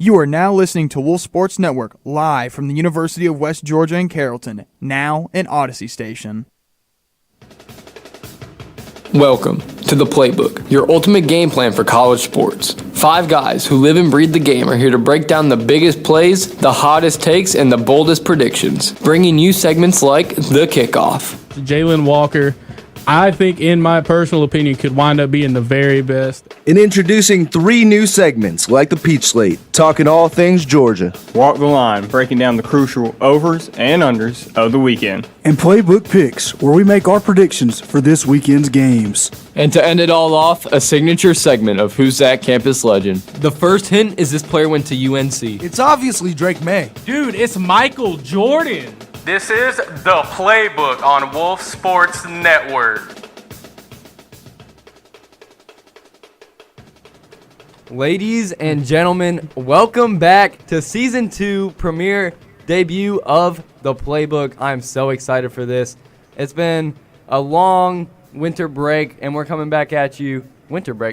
You are now listening to Wolf Sports Network live from the University of West Georgia in Carrollton, now an Odyssey station. Welcome to the Playbook, your ultimate game plan for college sports. 5 guys who live and breathe the game are here to break down the biggest plays, the hottest takes, and the boldest predictions, bringing you segments like The Kickoff. Jalen Walker, I think, in my personal opinion, could wind up being the very best. And introducing 3 new segments like the Peach Slate, talking all things Georgia. Walk the Line, breaking down the crucial overs and unders of the weekend. And Playbook Picks, where we make our predictions for this weekend's games. And to end it all off, a signature segment of Who's That Campus Legend. The first hint is this player went to UNC. It's obviously Drake May. Dude, it's Michael Jordan. This is The Playbook on Wolf Sports Network. Ladies and gentlemen, welcome back to Season 2 premiere debut of The Playbook. I'm so excited for this. It's been a long winter break, and we're coming back at you.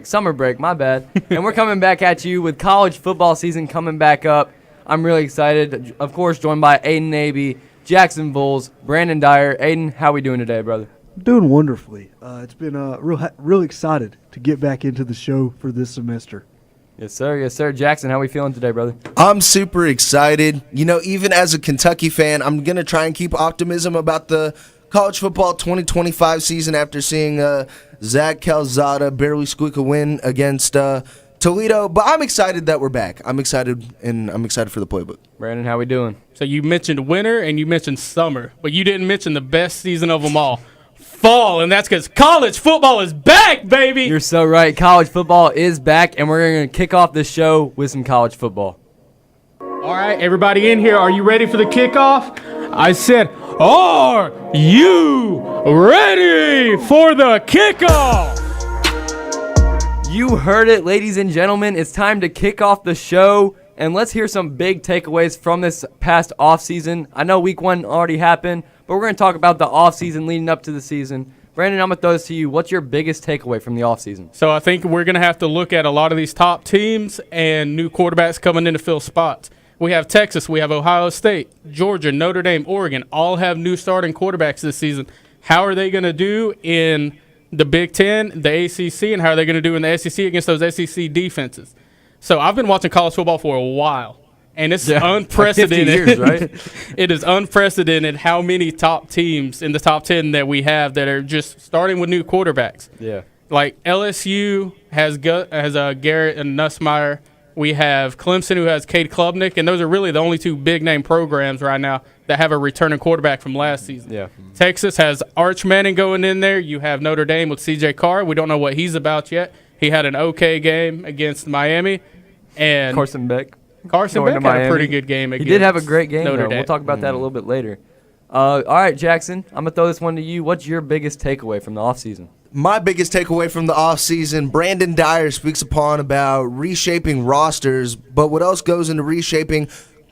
Summer break, my bad. And we're coming back at you with college football season coming back up. I'm really excited. Of course, joined by Aiden Aby, Jackson Bulls, Brandon Dyer. Aiden, how we doing today, brother? Doing wonderfully. It's been real excited to get back into the show for this semester. Yes, sir. Yes, sir. Jackson, how we feeling today, brother? I'm super excited. You know, even as a Kentucky fan, I'm going to try and keep optimism about the college football 2025 season after seeing Zach Calzada barely squeak a win against Toledo. But I'm excited that we're back. I'm excited for the Playbook. Brandon, how we doing? So you mentioned winter and you mentioned summer, but you didn't mention the best season of them all, fall, and that's because college football is back, baby! You're so right. College football is back, and we're going to kick off this show with some college football. All right, everybody in here, are you ready for the kickoff? I said, are you ready for the kickoff? You heard it, ladies and gentlemen. It's time to kick off the show, and let's hear some big takeaways from this past offseason. I know week 1 already happened, but we're going to talk about the offseason leading up to the season. Brandon, I'm going to throw this to you. What's your biggest takeaway from the offseason? So I think we're going to have to look at a lot of these top teams and new quarterbacks coming in to fill spots. We have Texas, we have Ohio State, Georgia, Notre Dame, Oregon, all have new starting quarterbacks this season. How are they going to do in the Big Ten, the ACC, and how are they going to do in the SEC against those SEC defenses? So I've been watching college football for a while, and it's unprecedented. Like 50 years, right? It is unprecedented how many top teams in the top 10 that we have that are just starting with new quarterbacks. Yeah. Like LSU has Garrett and Nussmeier. We have Clemson, who has Cade Klubnik, and those are really the only 2 big-name programs right now that have a returning quarterback from last season. Yeah. Texas has Arch Manning going in there. You have Notre Dame with C.J. Carr. We don't know what he's about yet. He had an okay game against Miami. And Carson Beck had a pretty good game against He did have a great game, Notre though. Dame. We'll talk about that a little bit later. All right, Jackson, I'm going to throw this one to you. What's your biggest takeaway from the offseason? My biggest takeaway from the offseason, Brandon Dyer speaks upon about reshaping rosters, but what else goes into reshaping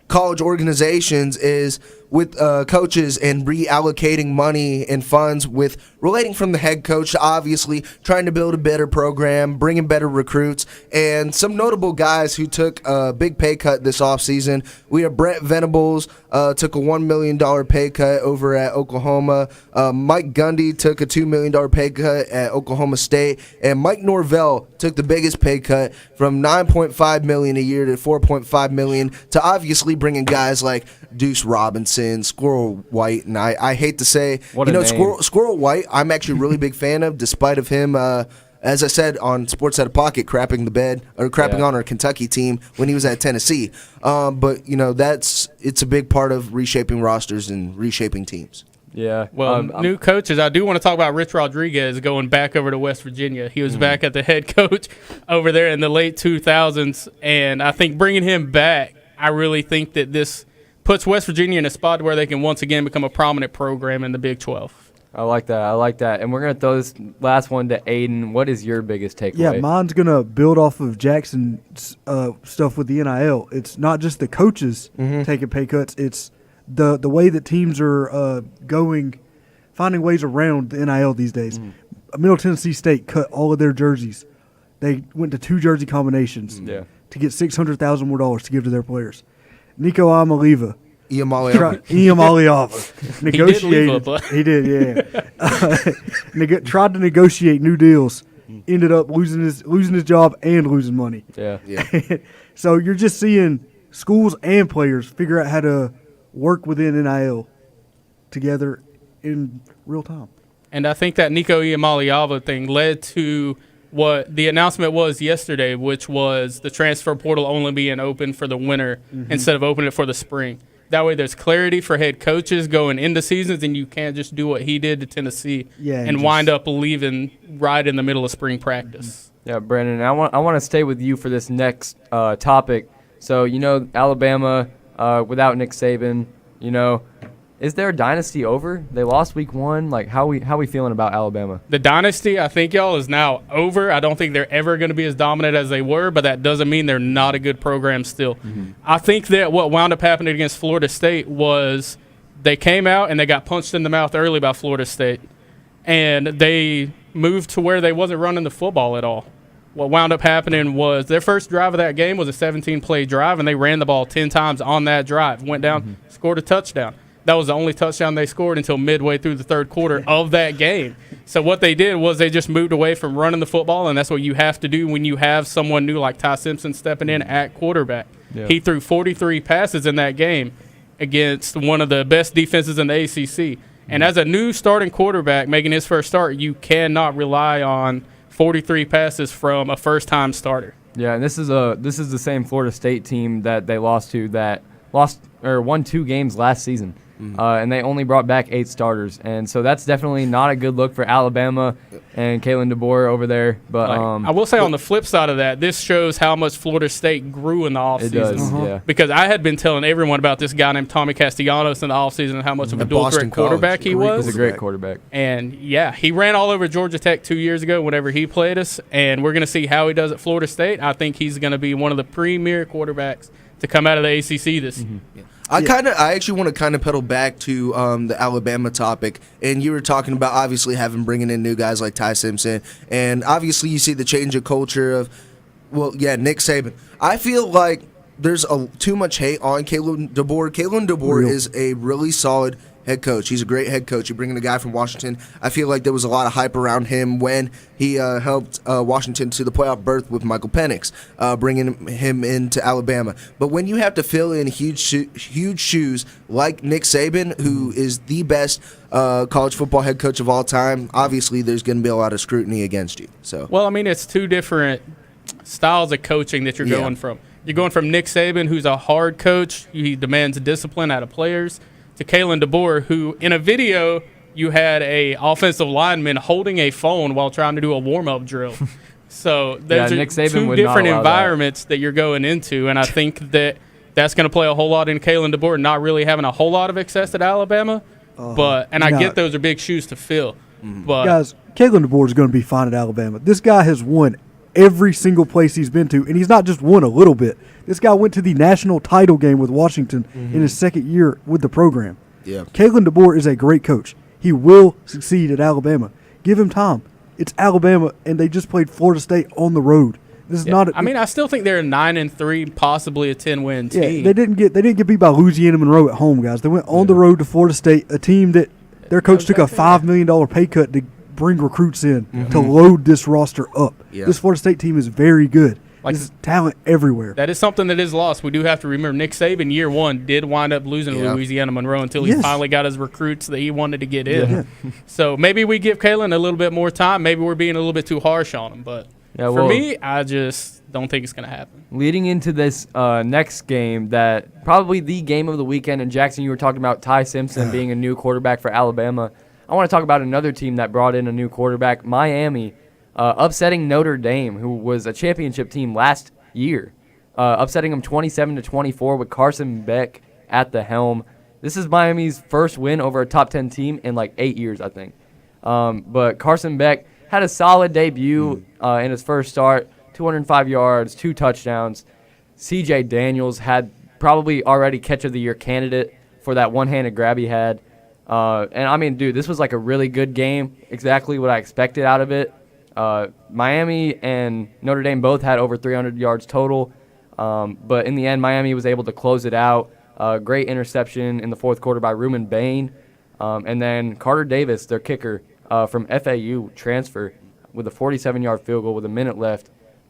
college organizations is with coaches and reallocating money and funds with relating from the head coach to obviously trying to build a better program, bringing better recruits, and some notable guys who took a big pay cut this offseason. We have Brent Venables took a $1 million pay cut over at Oklahoma. Mike Gundy took a $2 million pay cut at Oklahoma State. And Mike Norvell took the biggest pay cut from $9.5 million a year to $4.5 million to obviously bringing guys like Deuce Robinson, Squirrel White, and I hate to say, Squirrel White, I'm actually a really big fan of, despite of him, as I said on Sports Out of Pocket, crapping on our Kentucky team when he was at Tennessee. But it's a big part of reshaping rosters and reshaping teams. Yeah. Well, new coaches. I do want to talk about Rich Rodriguez going back over to West Virginia. He was back at the head coach over there in the late 2000s, and I think bringing him back, I really think that this puts West Virginia in a spot where they can once again become a prominent program in the Big 12. I like that. And we're going to throw this last one to Aiden. What is your biggest takeaway? Yeah, mine's going to build off of Jackson's stuff with the NIL. It's not just the coaches taking pay cuts. It's the way that teams are finding ways around the NIL these days. Middle Tennessee State cut all of their jerseys. They went to 2 jersey combinations to get $600,000 more to give to their players. Nico Iamaleava. Iamaleava negotiated. He did, yeah. Tried to negotiate new deals. Ended up losing his job and losing money. Yeah. So you're just seeing schools and players figure out how to work within NIL together in real time. And I think that Nico Iamaleava thing led to what the announcement was yesterday, which was the transfer portal only being open for the winter instead of opening it for the spring. That way there's clarity for head coaches going into seasons, and you can't just do what he did to Tennessee and wind up leaving right in the middle of spring practice. Yeah, Brandon, I want to stay with you for this next topic. So, Alabama without Nick Saban, is their dynasty over? They lost week 1. Like, how we feeling about Alabama? The dynasty, I think, y'all, is now over. I don't think they're ever going to be as dominant as they were, but that doesn't mean they're not a good program still. I think that what wound up happening against Florida State was they came out and they got punched in the mouth early by Florida State, and they moved to where they wasn't running the football at all. What wound up happening was their first drive of that game was a 17-play drive, and they ran the ball 10 times on that drive, went down, scored a touchdown. That was the only touchdown they scored until midway through the third quarter of that game. So what they did was they just moved away from running the football, and that's what you have to do when you have someone new like Ty Simpson stepping in at quarterback. Yeah. He threw 43 passes in that game against one of the best defenses in the ACC. And as a new starting quarterback making his first start, you cannot rely on 43 passes from a first-time starter. Yeah, and this is the same Florida State team that they lost to that won 2 games last season. And they only brought back 8 starters, and so that's definitely not a good look for Alabama and Kalen DeBoer over there. But I will say on the flip side of that, this shows how much Florida State grew in the offseason. It does, yeah. Because I had been telling everyone about this guy named Tommy Castellanos in the offseason and how much of a dual-threat quarterback he was. He's a great quarterback. And, he ran all over Georgia Tech 2 years ago whenever he played us, and we're going to see how he does at Florida State. I think he's going to be one of the premier quarterbacks to come out of the ACC this year. I actually want to kind of pedal back to the Alabama topic, and you were talking about obviously bringing in new guys like Ty Simpson, and obviously you see the change of culture of, Nick Saban. I feel like there's too much hate on Kalen DeBoer. Kalen DeBoer is a really solid head coach. He's a great head coach. You're bringing a guy from Washington. I feel like there was a lot of hype around him when he helped Washington to the playoff berth with Michael Penix, bringing him into Alabama. But when you have to fill in huge shoes like Nick Saban, who is the best college football head coach of all time, obviously there's going to be a lot of scrutiny against you. So, it's 2 different styles of coaching that you're going from. You're going from Nick Saban, who's a hard coach. He demands discipline out of players, to Kalen DeBoer, who in a video you had a offensive lineman holding a phone while trying to do a warm-up drill. So there's Nick Saban 2 different environments that you're going into, and I think that's going to play a whole lot in Kalen DeBoer not really having a whole lot of success at Alabama. I get those are big shoes to fill. But guys, Kalen DeBoer is going to be fine at Alabama. This guy has won every single place he's been to, and he's not just won a little bit. This guy went to the national title game with Washington in his second year with the program. Yeah, Kalen DeBoer is a great coach. He will succeed at Alabama. Give him time. It's Alabama, and they just played Florida State on the road. This is not. I still think they're a 9-3, possibly a 10-win team. Yeah, they didn't get beat by Louisiana Monroe at home, guys. They went on the road to Florida State, a team that their coach took a $5 million pay cut to bring recruits in to load this roster up. Yeah. This Florida State team is very good. There's talent everywhere. That is something that is lost. We do have to remember Nick Saban, year 1, did wind up losing to Louisiana Monroe until he finally got his recruits that he wanted to get in. Yeah. So maybe we give Kalen a little bit more time. Maybe we're being a little bit too harsh on him. But for me, I just don't think it's going to happen. Leading into this next game, that probably the game of the weekend, and Jackson, you were talking about Ty Simpson being a new quarterback for Alabama. I want to talk about another team that brought in a new quarterback, Miami, upsetting Notre Dame, who was a championship team last year, upsetting them 27-24 with Carson Beck at the helm. This is Miami's first win over a top 10 team in 8 years, I think. But Carson Beck had a solid debut in his first start, 205 yards, 2 touchdowns. C.J. Daniels had probably already catch of the year candidate for that one-handed grab he had. This was a really good game, exactly what I expected out of it. Miami and Notre Dame both had over 300 yards total, but in the end, Miami was able to close it out. Great interception in the fourth quarter by Reuben Bain. And then Carter Davis, their kicker from FAU transfer, with a 47-yard field goal with a minute left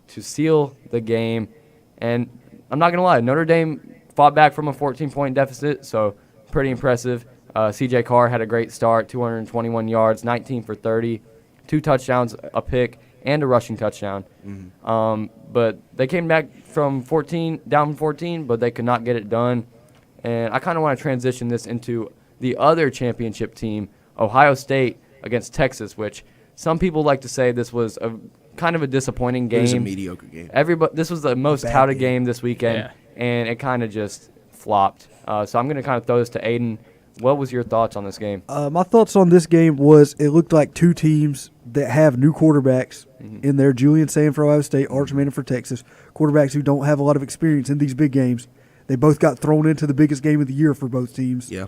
to seal the game. And I'm not going to lie, Notre Dame fought back from a 14-point deficit, so pretty impressive. C.J. Carr had a great start, 221 yards, 19 for 30, 2 touchdowns, a pick, and a rushing touchdown. But they came back from down 14, but they could not get it done. And I kind of want to transition this into the other championship team, Ohio State against Texas, which some people like to say this was a kind of a disappointing game. It was a mediocre game. This was the most touted game this weekend, and it kind of just flopped. So I'm going to kind of throw this to Aiden. What was your thoughts on this game? My thoughts on this game was it looked like two teams that have new quarterbacks in there. Julian Sand for Ohio State, Arch Manning for Texas. Quarterbacks who don't have a lot of experience in these big games. They both got thrown into the biggest game of the year for both teams. Yeah.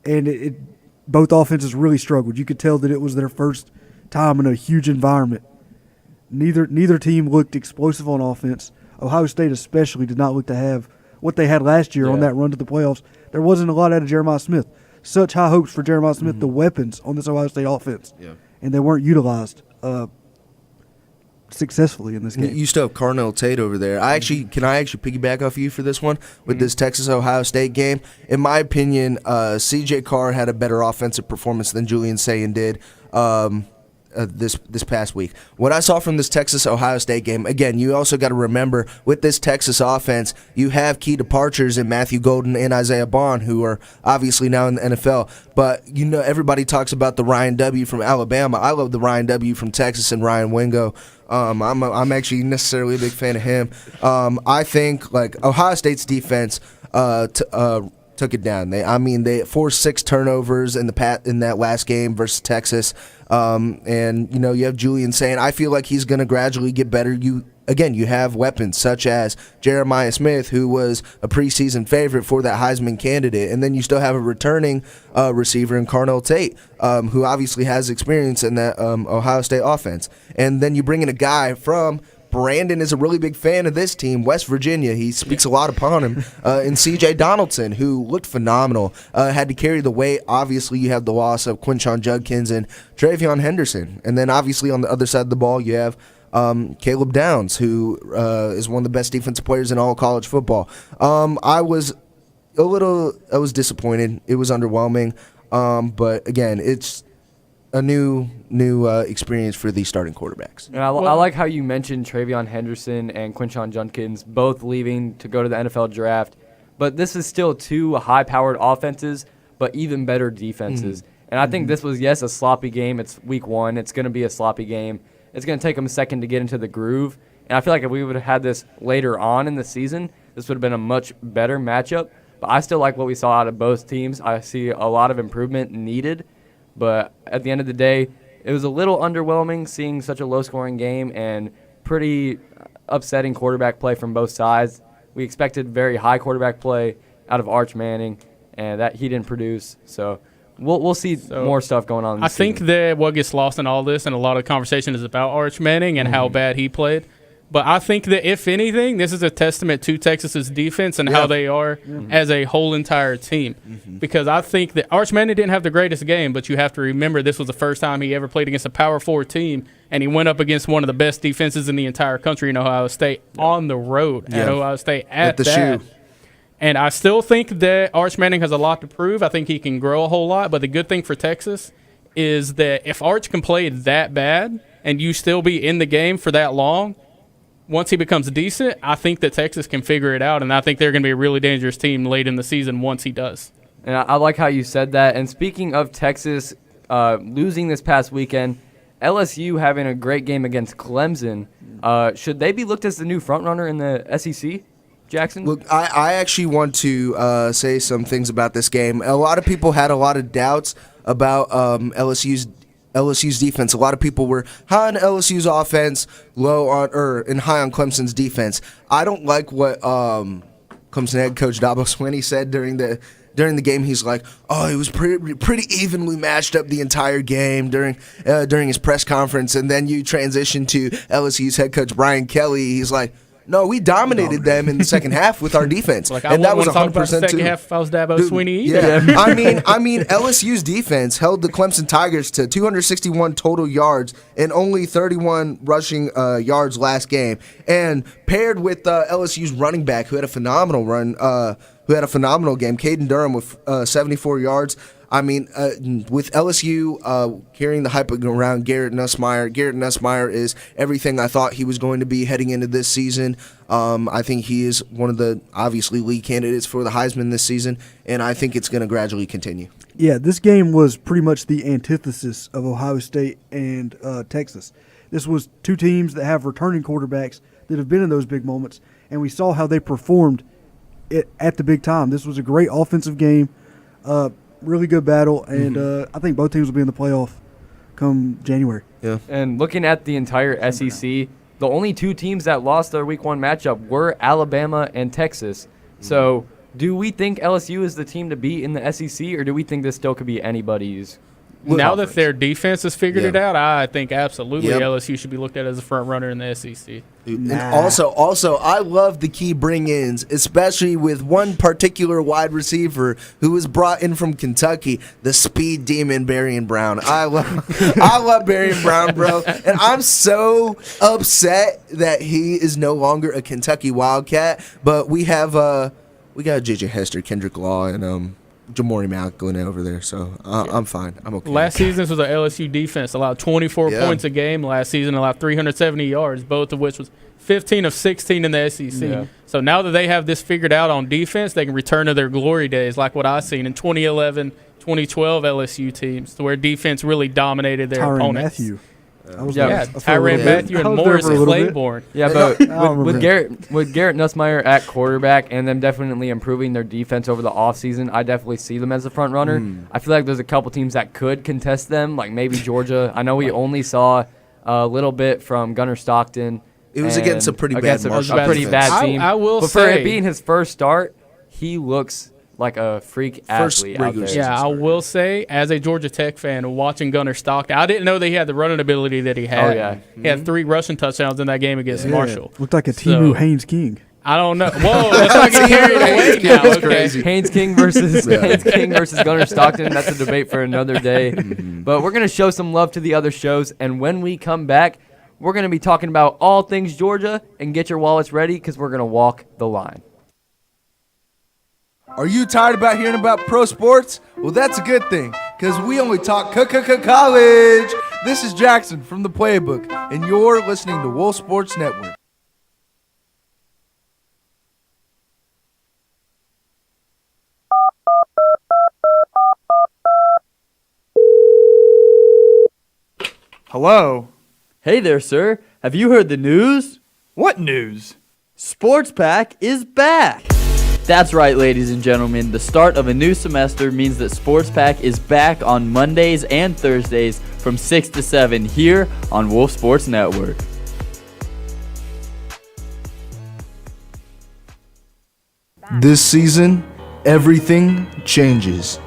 And both offenses really struggled. You could tell that it was their first time in a huge environment. Neither team looked explosive on offense. Ohio State especially did not look to have what they had last year on that run to the playoffs. There wasn't a lot out of Jeremiah Smith. Such high hopes for Jeremiah Smith, the weapons on this Ohio State offense. Yeah. And they weren't utilized successfully in this game. You still have Carnell Tate over there. Can I actually piggyback off you for this one with this Texas-Ohio State game? In my opinion, C.J. Carr had a better offensive performance than Julian Sayin did this past week. What I saw from this Texas-Ohio State game, again, you also got to remember, with this Texas offense, you have key departures in Matthew Golden and Isaiah Bond, who are obviously now in the NFL. But, everybody talks about the Ryan W. from Alabama. I love the Ryan W. from Texas and Ryan Wingo. I'm actually necessarily a big fan of him. I think Ohio State's defense took it down. They forced 6 turnovers in that last game versus Texas. And you have Julian saying, I feel like he's going to gradually get better. You have weapons such as Jeremiah Smith, who was a preseason favorite for that Heisman candidate. And then you still have a returning receiver in Carnell Tate, who obviously has experience in that Ohio State offense. And then you bring in a guy from Brandon is a really big fan of this team, West Virginia. He speaks a lot upon him. And C.J. Donaldson, who looked phenomenal, had to carry the weight. Obviously, you have the loss of Quinshon Judkins and Travion Henderson. And then, obviously, on the other side of the ball, you have Caleb Downs, who is one of the best defensive players in all of college football. I was disappointed. It was underwhelming. But, again, it's a new experience for these starting quarterbacks. And I like how you mentioned Travion Henderson and Quinshon Judkins both leaving to go to the NFL draft. But this is still 2 high-powered offenses, but even better defenses. And I think this was, a sloppy game. It's week 1. It's going to be a sloppy game. It's going to take them a second to get into the groove. And I feel like if we would have had this later on in the season, this would have been a much better matchup. But I still like what we saw out of both teams. I see a lot of improvement needed. But at the end of the day, it was a little underwhelming seeing such a low-scoring game and pretty upsetting quarterback play from both sides. We expected very high quarterback play out of Arch Manning, and that he didn't produce. So we'll see more stuff going on. I think that what gets lost in all this and a lot of conversation is about Arch Manning and how bad he played. But I think that, if anything, this is a testament to Texas's defense and how they are as a whole entire team. Because I think that Arch Manning didn't have the greatest game, but you have to remember this was the first time he ever played against a Power 4 team, and he went up against one of the best defenses in the entire country in Ohio State on the road at Ohio State at the shoe. And I still think that Arch Manning has a lot to prove. I think he can grow a whole lot. But the good thing for Texas is that if Arch can play that bad and you still be in the game for that long, once he becomes decent, I think that Texas can figure it out, and I think they're going to be a really dangerous team late in the season once he does. And I like how you said that. And speaking of Texas losing this past weekend, LSU having a great game against Clemson, should they be looked as the new frontrunner in the SEC, Jackson? Look, I actually want to say some things about this game. A lot of people had a lot of doubts about LSU's defense. A lot of people were high on LSU's offense, and high on Clemson's defense. I don't like what Clemson head coach Dabo Swinney said during the during the game he's like, oh, it was pretty evenly matched up the entire game during his press conference. And then you transition to LSU's head coach Brian Kelly. He's like, no, we dominated them in the second half with our defense. And that was 100% second half if I was Dabo Swinney either. Yeah. I mean, LSU's defense held the Clemson Tigers to 261 total yards and only 31 rushing yards last game. And paired with LSU's running back, who had a phenomenal run, who had a phenomenal game, Caden Durham with 74 yards. I mean, with LSU carrying the hype around Garrett Nussmeier is everything I thought he was going to be heading into this season. I think he is one of the, obviously, lead candidates for the Heisman this season, and I think it's going to gradually continue. Yeah, this game was pretty much the antithesis of Ohio State and Texas. This was two teams that have returning quarterbacks that have been in those big moments, and we saw how they performed at the big time. This was a great offensive game. Really good battle, and I think both teams will be in the playoff come January. Yeah. And looking at the entire SEC, the only two teams that lost their Week 1 matchup were Alabama and Texas. So do we think LSU is the team to beat in the SEC, or do we think this still could be anybody's? Now that their defense has figured it out, I think absolutely Yep. LSU should be looked at as a front runner in the SEC. And also, I love the key bring-ins, especially with one particular wide receiver who was brought in from Kentucky, the speed demon Barian Brown. I love Barian Brown, bro, and I'm so upset that he is no longer a Kentucky Wildcat. But we got JJ Hester, Kendrick Law, and Jamori Macklin over there, so I'm fine. I'm okay. Last season was an LSU defense, allowed 24 points a game. Last season allowed 370 yards, both of which was 15 of 16 in the SEC. Yeah. So now that they have this figured out on defense, they can return to their glory days like what I seen in 2011, 2012 LSU teams, to where defense really dominated their opponents. Matthew. Tyrann Mathieu and Morris Claiborne. Yeah, but with Garrett Nussmeier at quarterback and them definitely improving their defense over the offseason, I definitely see them as a front runner. I feel like there's a couple teams that could contest them, like maybe Georgia. I know we only saw a little bit from Gunnar Stockton. It was against a pretty bad team. I will but say, for it being his first start, he looks like a freak athlete out there. Yeah, I will say, as a Georgia Tech fan, watching Gunnar Stockton, I didn't know that he had the running ability that he had. Oh, yeah. He had 3 rushing touchdowns in that game against Marshall. Looked like a Timu Haynes King. I don't know. Whoa, that's like getting carried away now. That's Okay. crazy. Haynes King versus Gunnar Stockton. That's a debate for another day. But we're going to show some love to the other shows. And when we come back, we're going to be talking about all things Georgia. And get your wallets ready because we're going to walk the line. Are you tired about hearing about pro sports? Well, that's a good thing, because we only talk college. This is Jackson from the Playbook, and you're listening to Wolf Sports Network. Hello? Hey there, sir. Have you heard the news? What news? Sports Pack is back! That's right, ladies and gentlemen. The start of a new semester means that Sports Pack is back on Mondays and Thursdays from 6 to 7 here on Wolf Sports Network. This season, everything changes.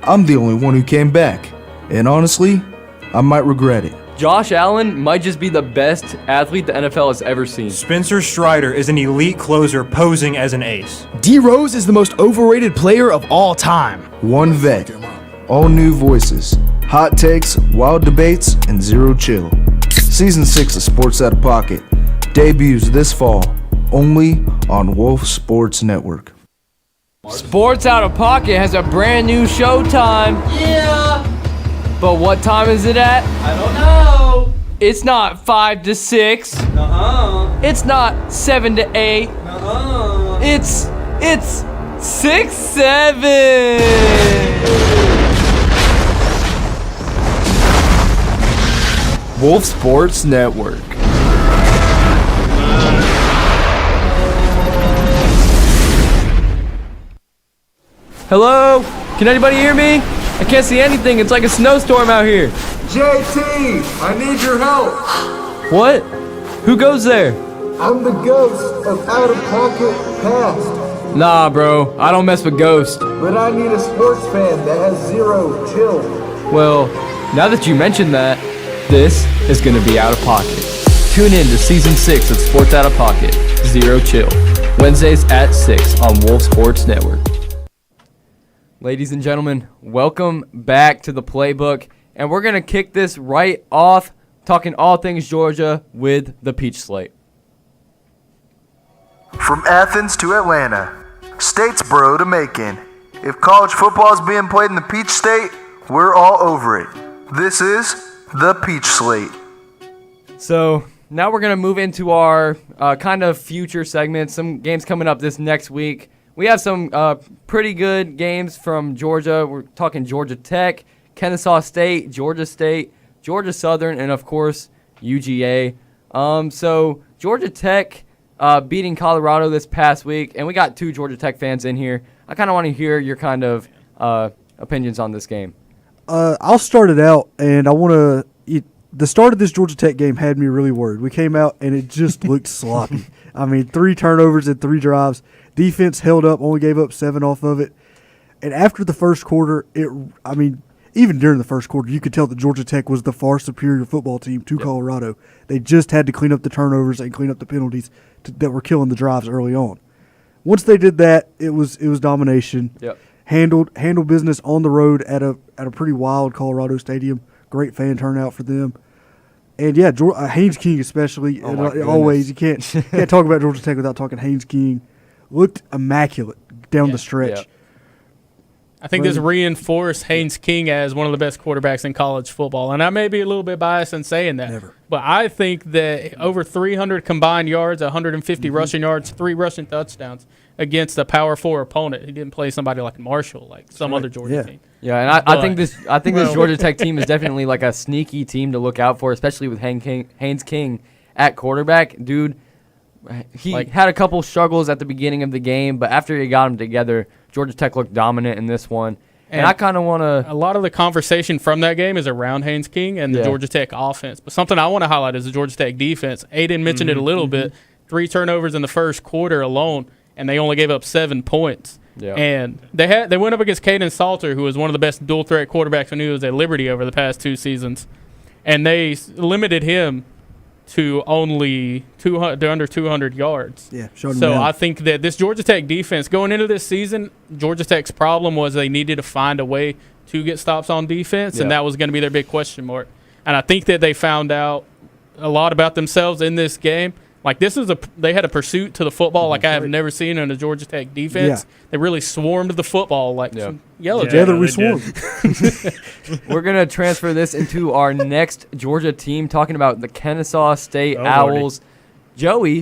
I'm the only one who came back, and honestly, I might regret it. Josh Allen might just be the best athlete the NFL has ever seen. Spencer Strider is an elite closer posing as an ace. D Rose is the most overrated player of all time. One vet, all new voices, hot takes, wild debates, and zero chill. Season 6 of Sports Out of Pocket debuts this fall, only on Wolf Sports Network. Sports Out of Pocket has a brand new showtime. Yeah! But what time is it at? I don't know! It's not 5 to 6. Uh-huh. It's not 7 to 8. Uh-huh. It's 6-7. Wolf Sports Network. Hello? Can anybody hear me? I can't see anything. It's like a snowstorm out here. JT, I need your help. What? Who goes there? I'm the ghost of Out of Pocket Past. Nah, bro. I don't mess with ghosts. but I need a sports fan that has zero chill. Well, now that you mentioned that, this is going to be Out of Pocket. Tune in to Season 6 of Sports Out of Pocket, Zero Chill, Wednesdays at 6 on Wolf Sports Network. Ladies and gentlemen, welcome back to the Playbook, and we're going to kick this right off talking all things Georgia with the Peach Slate. From Athens to Atlanta, Statesboro to Macon, if college football is being played in the Peach State, we're all over it. This is the Peach Slate. So now we're going to move into our kind of future segments, some games coming up this next week. We have some pretty good games from Georgia. We're talking Georgia Tech, Kennesaw State, Georgia Southern, and, of course, UGA. So Georgia Tech beating Colorado this past week, and we got 2 Georgia Tech fans in here. I kind of want to hear your kind of opinions on this game. I'll start it out, and I want to the start of this Georgia Tech game had me really worried. We came out, and it just looked sloppy. I mean, 3 turnovers and 3 drives. Defense held up, only gave up 7 off of it. And after the first quarter, even during the first quarter, you could tell that Georgia Tech was the far superior football team to Colorado. They just had to clean up the turnovers and clean up the penalties that were killing the drives early on. Once they did that, it was domination. Yep. Handled business on the road at a pretty wild Colorado stadium. Great fan turnout for them. And yeah, Haynes King especially. Always, you can't talk about Georgia Tech without talking Haynes King. Looked immaculate down the stretch. Yeah. I think this reinforced Haynes King as one of the best quarterbacks in college football. And I may be a little bit biased in saying that. Never. But I think that over 300 combined yards, 150 rushing yards, 3 rushing touchdowns against a Power 4 opponent. He didn't play somebody like Marshall, like some other Georgia team. Yeah, and I think this Georgia Tech team is definitely like a sneaky team to look out for, especially with Haynes King at quarterback. Dude, he had a couple struggles at the beginning of the game, but after he got them together, Georgia Tech looked dominant in this one. And I kind of want to... A lot of the conversation from that game is around Haynes King and the Georgia Tech offense. But something I want to highlight is the Georgia Tech defense. Aiden mentioned it a little bit. 3 turnovers in the first quarter alone, and they only gave up 7 points. Yeah. And they went up against Caden Salter, who was one of the best dual-threat quarterbacks when he was at Liberty over the past 2 seasons. And they limited him to only under 200 yards. Yeah, so I think that this Georgia Tech defense, going into this season, Georgia Tech's problem was they needed to find a way to get stops on defense, and that was going to be their big question mark. And I think that they found out a lot about themselves in this game. Like, they had a pursuit to the football like I have never seen in a Georgia Tech defense. Yeah. They really swarmed the football like some yellow. Together we swarmed. We're going to transfer this into our next Georgia team, talking about the Kennesaw State Owls. Joey,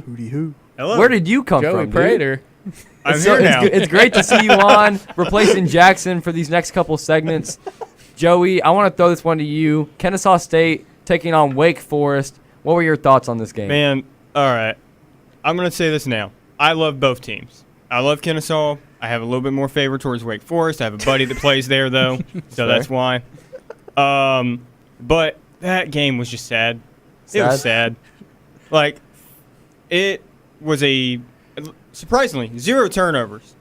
Hello. Where did you come Joey from, Prater. I'm here now. It's great to see you on, replacing Jackson for these next couple segments. Joey, I want to throw this one to you. Kennesaw State taking on Wake Forest. What were your thoughts on this game? Man, all right. I'm going to say this now. I love both teams. I love Kennesaw. I have a little bit more favor towards Wake Forest. I have a buddy that plays there, though, so that's why. But that game was just sad. It was sad. Like, it was surprisingly, 0 turnovers.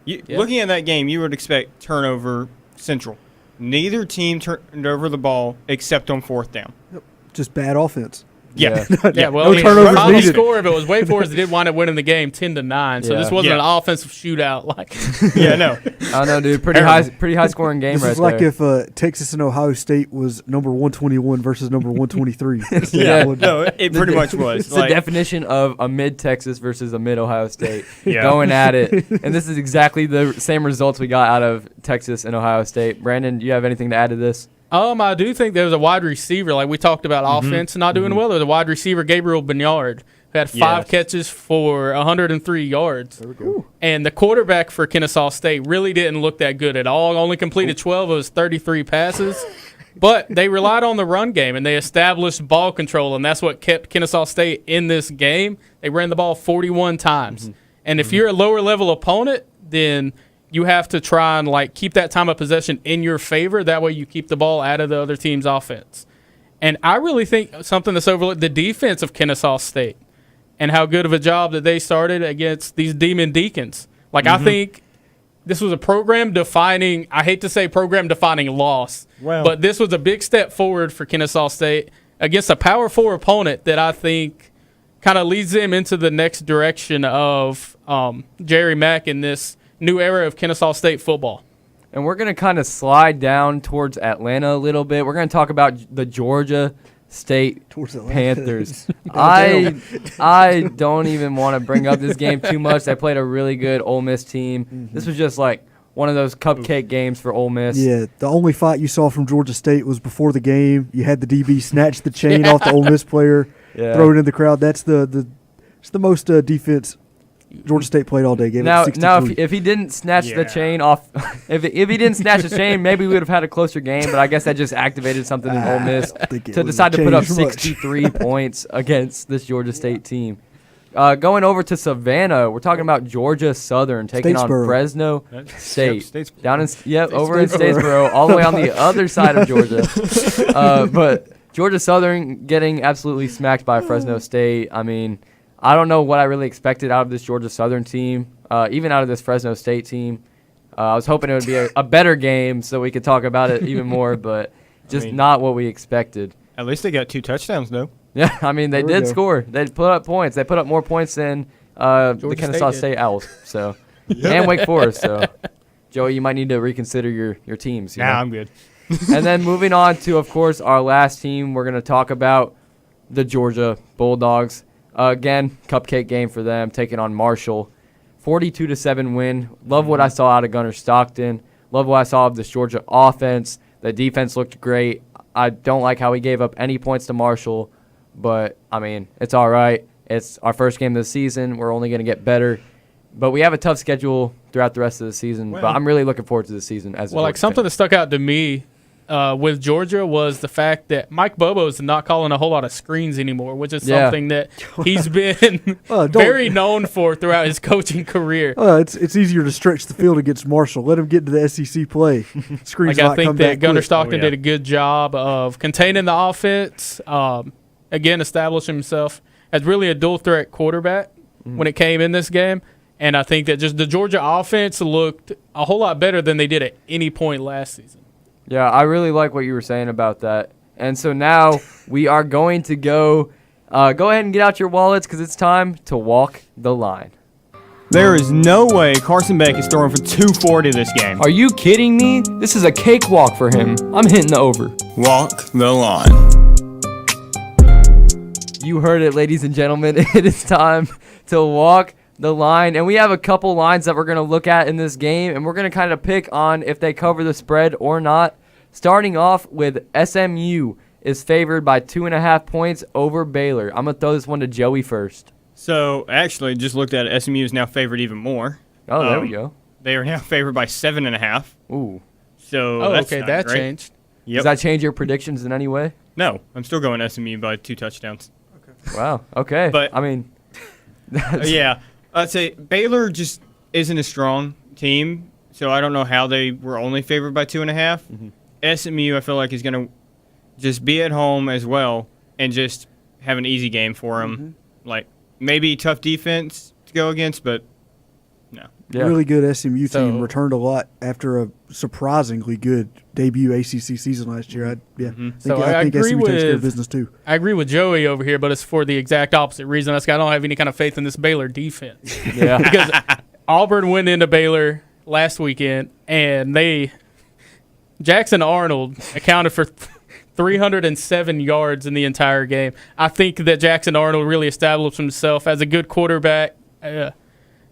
Looking at that game, you would expect turnover central. Neither team turned over the ball except on 4th down. Just bad offense. Yeah. Well, the final score, if it was Wake Forest, did wind up winning the game 10-9. So this wasn't an offensive shootout. I know, dude. Pretty high scoring game this right is like there. if Texas and Ohio State was number 121 versus number 123. It pretty much was. It's the definition of a mid-Texas versus a mid-Ohio State going at it. And this is exactly the same results we got out of Texas and Ohio State. Brandon, do you have anything to add to this? I do think there was a wide receiver, like we talked about offense not doing well. There was a wide receiver, Gabriel Bernard, who had 5 catches for 103 yards. There we go. And the quarterback for Kennesaw State really didn't look that good at all. Only completed 12 of his 33 passes. But they relied on the run game, and they established ball control, and that's what kept Kennesaw State in this game. They ran the ball 41 times. And if you're a lower-level opponent, then – you have to try and keep that time of possession in your favor. That way you keep the ball out of the other team's offense. And I really think something that's overlooked, the defense of Kennesaw State and how good of a job that they started against these Demon Deacons. I think this was a program-defining – I hate to say program-defining loss, but this was a big step forward for Kennesaw State against a Power 4 opponent that I think kind of leads them into the next direction of Jerry Mack in this new era of Kennesaw State football. And we're going to kind of slide down towards Atlanta a little bit. We're going to talk about the Georgia State Panthers. I don't even want to bring up this game too much. They played a really good Ole Miss team. Mm-hmm. This was just like one of those cupcake games for Ole Miss. Yeah, the only fight you saw from Georgia State was before the game. You had the DB snatch the chain off the Ole Miss player, throw it in the crowd. That's the most defense Georgia State played all day. Gave now, it 63. if he didn't snatch the chain off, if he didn't snatch the chain, maybe we would have had a closer game. But I guess that just activated something in Ole Miss to decide to put up 63 points against this Georgia State team. Going over to Savannah, we're talking about Georgia Southern taking on Fresno State. Down in over in Statesboro, all the way on the other side of Georgia. But Georgia Southern getting absolutely smacked by Fresno State. I mean, I don't know what I really expected out of this Georgia Southern team, even out of this Fresno State team. I was hoping it would be a better game so we could talk about it even more, but just not what we expected. At least they got 2 touchdowns, though. Yeah, I mean, they did score. They put up points. They put up more points than the Kennesaw State Owls. So, and Wake Forest. So, Joey, you might need to reconsider your teams. Nah, I'm good. And then moving on to, of course, our last team, we're going to talk about the Georgia Bulldogs. Again, cupcake game for them, taking on Marshall. 42-7 win. Love what I saw out of Gunnar Stockton. Love what I saw of this Georgia offense. The defense looked great. I don't like how we gave up any points to Marshall, but, I mean, it's all right. It's our first game of the season. We're only going to get better. But we have a tough schedule throughout the rest of the season. But I'm really looking forward to the season. Something that stuck out to me with Georgia was the fact that Mike Bobo is not calling a whole lot of screens anymore, which is something that he's been very known for throughout his coaching career. It's easier to stretch the field against Marshall. Let him get into the SEC play. Screens I think that Gunnar Stockton did a good job of containing the offense, again, establishing himself as really a dual-threat quarterback when it came in this game. And I think that just the Georgia offense looked a whole lot better than they did at any point last season. Yeah, I really like what you were saying about that. And so now we are going to go ahead and get out your wallets because it's time to walk the line. There is no way Carson Beck is throwing for 240 this game. Are you kidding me? This is a cakewalk for him. I'm hitting the over. Walk the line. You heard it, ladies and gentlemen. It is time to walk the line, and we have a couple lines that we're going to look at in this game, and we're going to kind of pick on if they cover the spread or not. Starting off with SMU is favored by 2.5 points over Baylor. I'm going to throw this one to Joey first. So, actually, just looked at it. SMU is now favored even more. Oh, there we go. They are now favored by 7.5. Ooh. So, that's okay, that great. changed. Yep. Does that change your predictions in any way? No, I'm still going SMU by 2 touchdowns. Okay. Wow, okay. But, I mean, yeah. I'd say Baylor just isn't a strong team, so I don't know how they were only favored by 2.5. Mm-hmm. SMU, I feel like, is going to just be at home as well and just have an easy game for them. Mm-hmm. Like, maybe tough defense to go against, but no. Yeah. Really good SMU team. Returned a lot after a surprisingly good debut ACC season last year. I think SMU takes care of business too. I agree with Joey over here, but it's for the exact opposite reason. I don't have any kind of faith in this Baylor defense. Yeah, because Auburn went into Baylor last weekend, and Jackson Arnold accounted for 307 yards in the entire game. I think that Jackson Arnold really established himself as a good quarterback.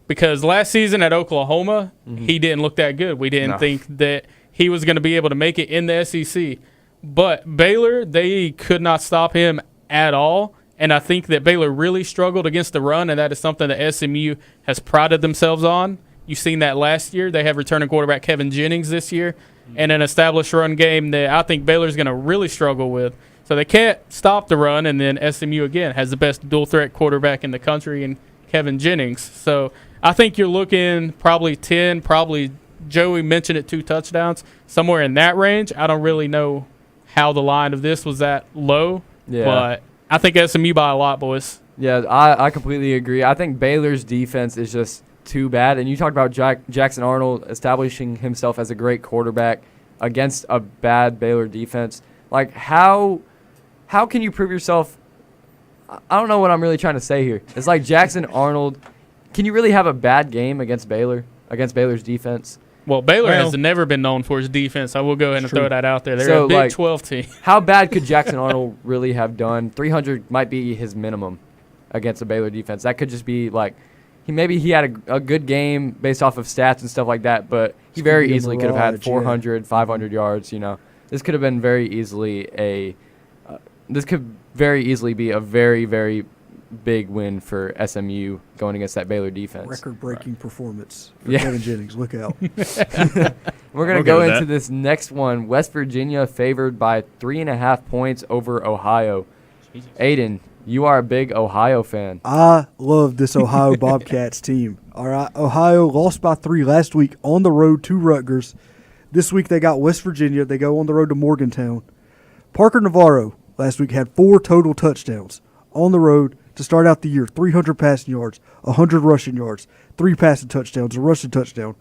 Because last season at Oklahoma, he didn't look that good. We didn't think that he was going to be able to make it in the SEC. But Baylor, they could not stop him at all. And I think that Baylor really struggled against the run, and that is something that SMU has prided themselves on. You've seen that last year. They have returning quarterback Kevin Jennings this year, and an established run game that I think Baylor's going to really struggle with. So they can't stop the run, and then SMU, again, has the best dual-threat quarterback in the country in Kevin Jennings. So I think you're looking probably 10, probably Joey mentioned it, 2 touchdowns, somewhere in that range. I don't really know how the line of this was that low, but I think SMU by a lot, boys. Yeah, I completely agree. I think Baylor's defense is just too bad. And you talked about Jackson Arnold establishing himself as a great quarterback against a bad Baylor defense. Like, how can you prove yourself? I don't know what I'm really trying to say here. It's like Jackson Arnold. Can you really have a bad game against Baylor, against Baylor's defense? Well, Baylor has never been known for his defense. I will go ahead and throw that out there. They're a Big 12 team. How bad could Jackson Arnold really have done? 300 might be his minimum against a Baylor defense. That could just be like he had a good game based off of stats and stuff like that, but he very easily could have had 400, 500 yards. This could have been very easily this could very easily be a very, very big win for SMU going against that Baylor defense. Record-breaking performance for Kevin Jennings. Look out. We're going to go into this next one. West Virginia favored by 3.5 points over Ohio. Jesus. Aiden, you are a big Ohio fan. I love this Ohio Bobcats team. All right, Ohio lost by 3 last week on the road to Rutgers. This week they got West Virginia. They go on the road to Morgantown. Parker Navarro last week had 4 total touchdowns on the road to start out the year. 300 passing yards, 100 rushing yards, 3 passing touchdowns, a rushing touchdown.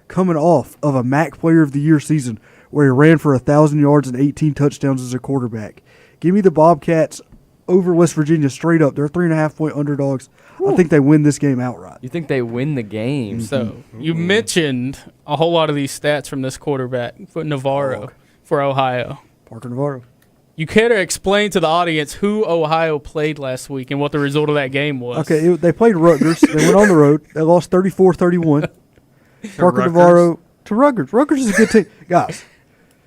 Coming off of a MAC Player of the Year season where he ran for 1,000 yards and 18 touchdowns as a quarterback. Give me the Bobcats over West Virginia straight up. They're 3.5-point underdogs. Ooh. I think they win this game outright. You think they win the game? So you mentioned a whole lot of these stats from this quarterback, for Navarro, for Ohio. Parker Navarro. You care to explain to the audience who Ohio played last week and what the result of that game was? Okay, they played Rutgers. They went on the road. They lost 34-31. Parker Navarro to Rutgers. Rutgers is a good team. Guys.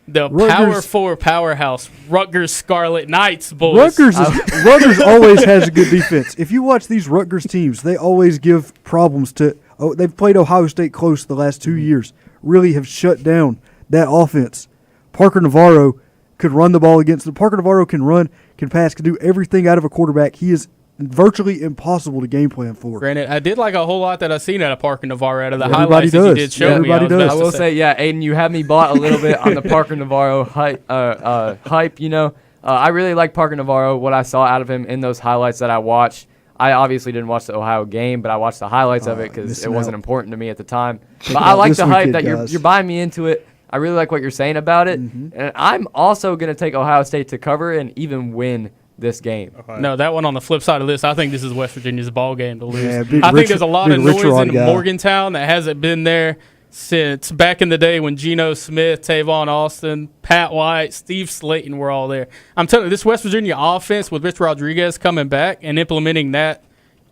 The Power 4 powerhouse, Rutgers Scarlet Knights, boys. Rutgers always has a good defense. If you watch these Rutgers teams, they always give problems to they've played Ohio State close the last 2 years. Really have shut down that offense. Parker Navarro could run the ball against them. Parker Navarro can run, can pass, can do everything out of a quarterback. He is virtually impossible to game plan for. Granted, I did like a whole lot that I've seen out of Parker Navarro out of the highlights that you did show me. I will say, Aiden, you had me bought a little bit on the Parker Navarro hype. I really like Parker Navarro, what I saw out of him in those highlights that I watched. I obviously didn't watch the Ohio game, but I watched the highlights of it because it wasn't important to me at the time. But I like the hype that you're buying me into it. I really like what you're saying about it. Mm-hmm. And I'm also going to take Ohio State to cover and even win this game. No, that one on the flip side of this, I think this is West Virginia's ball game to lose. Yeah, I think there's a lot of noise in Morgantown that hasn't been there since back in the day when Geno Smith, Tavon Austin, Pat White, Steve Slayton were all there. I'm telling you, this West Virginia offense with Rich Rodriguez coming back and implementing that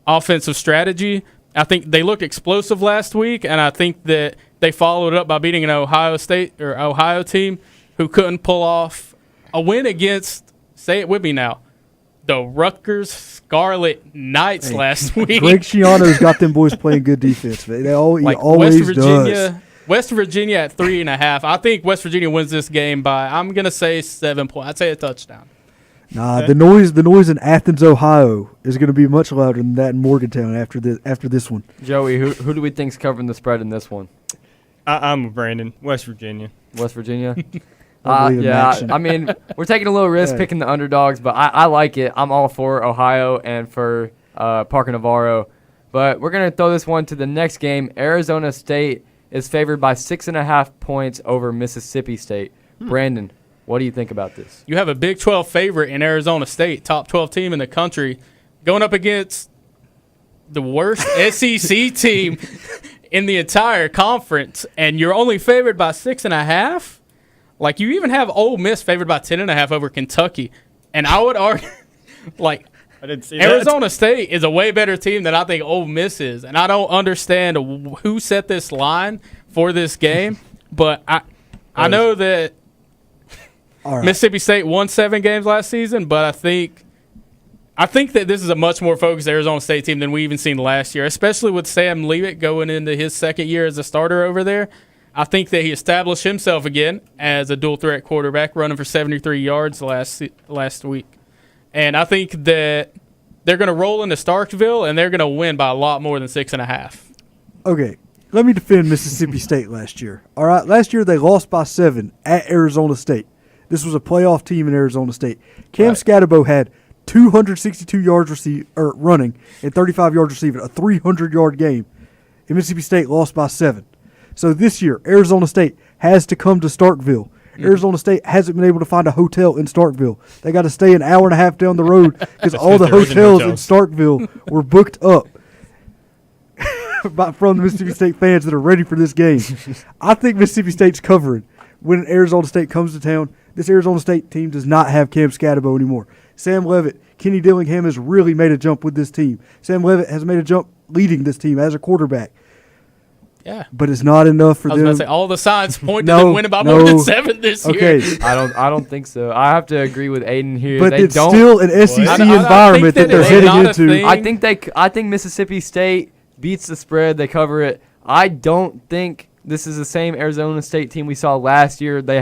offensive strategy, I think they looked explosive last week, and I think that they followed it up by beating an Ohio State or Ohio team who couldn't pull off a win against, say it with me now, the Rutgers Scarlet Knights last week. Greg Schiano's got them boys playing good defense. Man. He always does. West Virginia at 3.5. I think West Virginia wins this game by, I'm going to say 7 points. I'd say a touchdown. Nah, the noise in Athens, Ohio is going to be much louder than that in Morgantown after this one. Joey, who do we think's covering the spread in this one? I'm with Brandon. West Virginia. West Virginia? I mean, we're taking a little risk picking the underdogs, but I like it. I'm all for Ohio and for Parker Navarro. But we're going to throw this one to the next game. Arizona State is favored by 6.5 points over Mississippi State. Brandon, what do you think about this? You have a Big 12 favorite in Arizona State, top 12 team in the country, going up against the worst SEC team in the entire conference, and you're only favored by 6.5? Like, you even have Ole Miss favored by 10.5 over Kentucky. And I would argue, like, I didn't see Arizona State is a way better team than I think Ole Miss is. And I don't understand who set this line for this game, but I know that Mississippi State won 7 games last season, but I think that this is a much more focused Arizona State team than we even seen last year, especially with Sam Leavitt going into his second year as a starter over there. I think that he established himself again as a dual-threat quarterback, running for 73 yards last week. And I think that they're going to roll into Starkville, and they're going to win by a lot more than 6.5. Okay, let me defend Mississippi State last year. All right, last year they lost by 7 at Arizona State. This was a playoff team in Arizona State. Cam Scatterbo had 262 yards running and 35 yards receiving, a 300-yard game. and Mississippi State lost by 7. So this year, Arizona State has to come to Starkville. Arizona State hasn't been able to find a hotel in Starkville. They got to stay an hour and a half down the road because all the hotels in Starkville were booked up from the Mississippi State fans that are ready for this game. I think Mississippi State's covering when Arizona State comes to town. This Arizona State team does not have Cam Scatabo anymore. Sam Leavitt, Kenny Dillingham has really made a jump with this team. Sam Leavitt has made a jump leading this team as a quarterback. Yeah. But it's not enough for them. I was going to say, all the signs point to them winning by more than 7 this year. I don't think so. I have to agree with Aiden here. But it's still an SEC environment that they're heading into. I think Mississippi State beats the spread. They cover it. I don't think this is the same Arizona State team we saw last year. They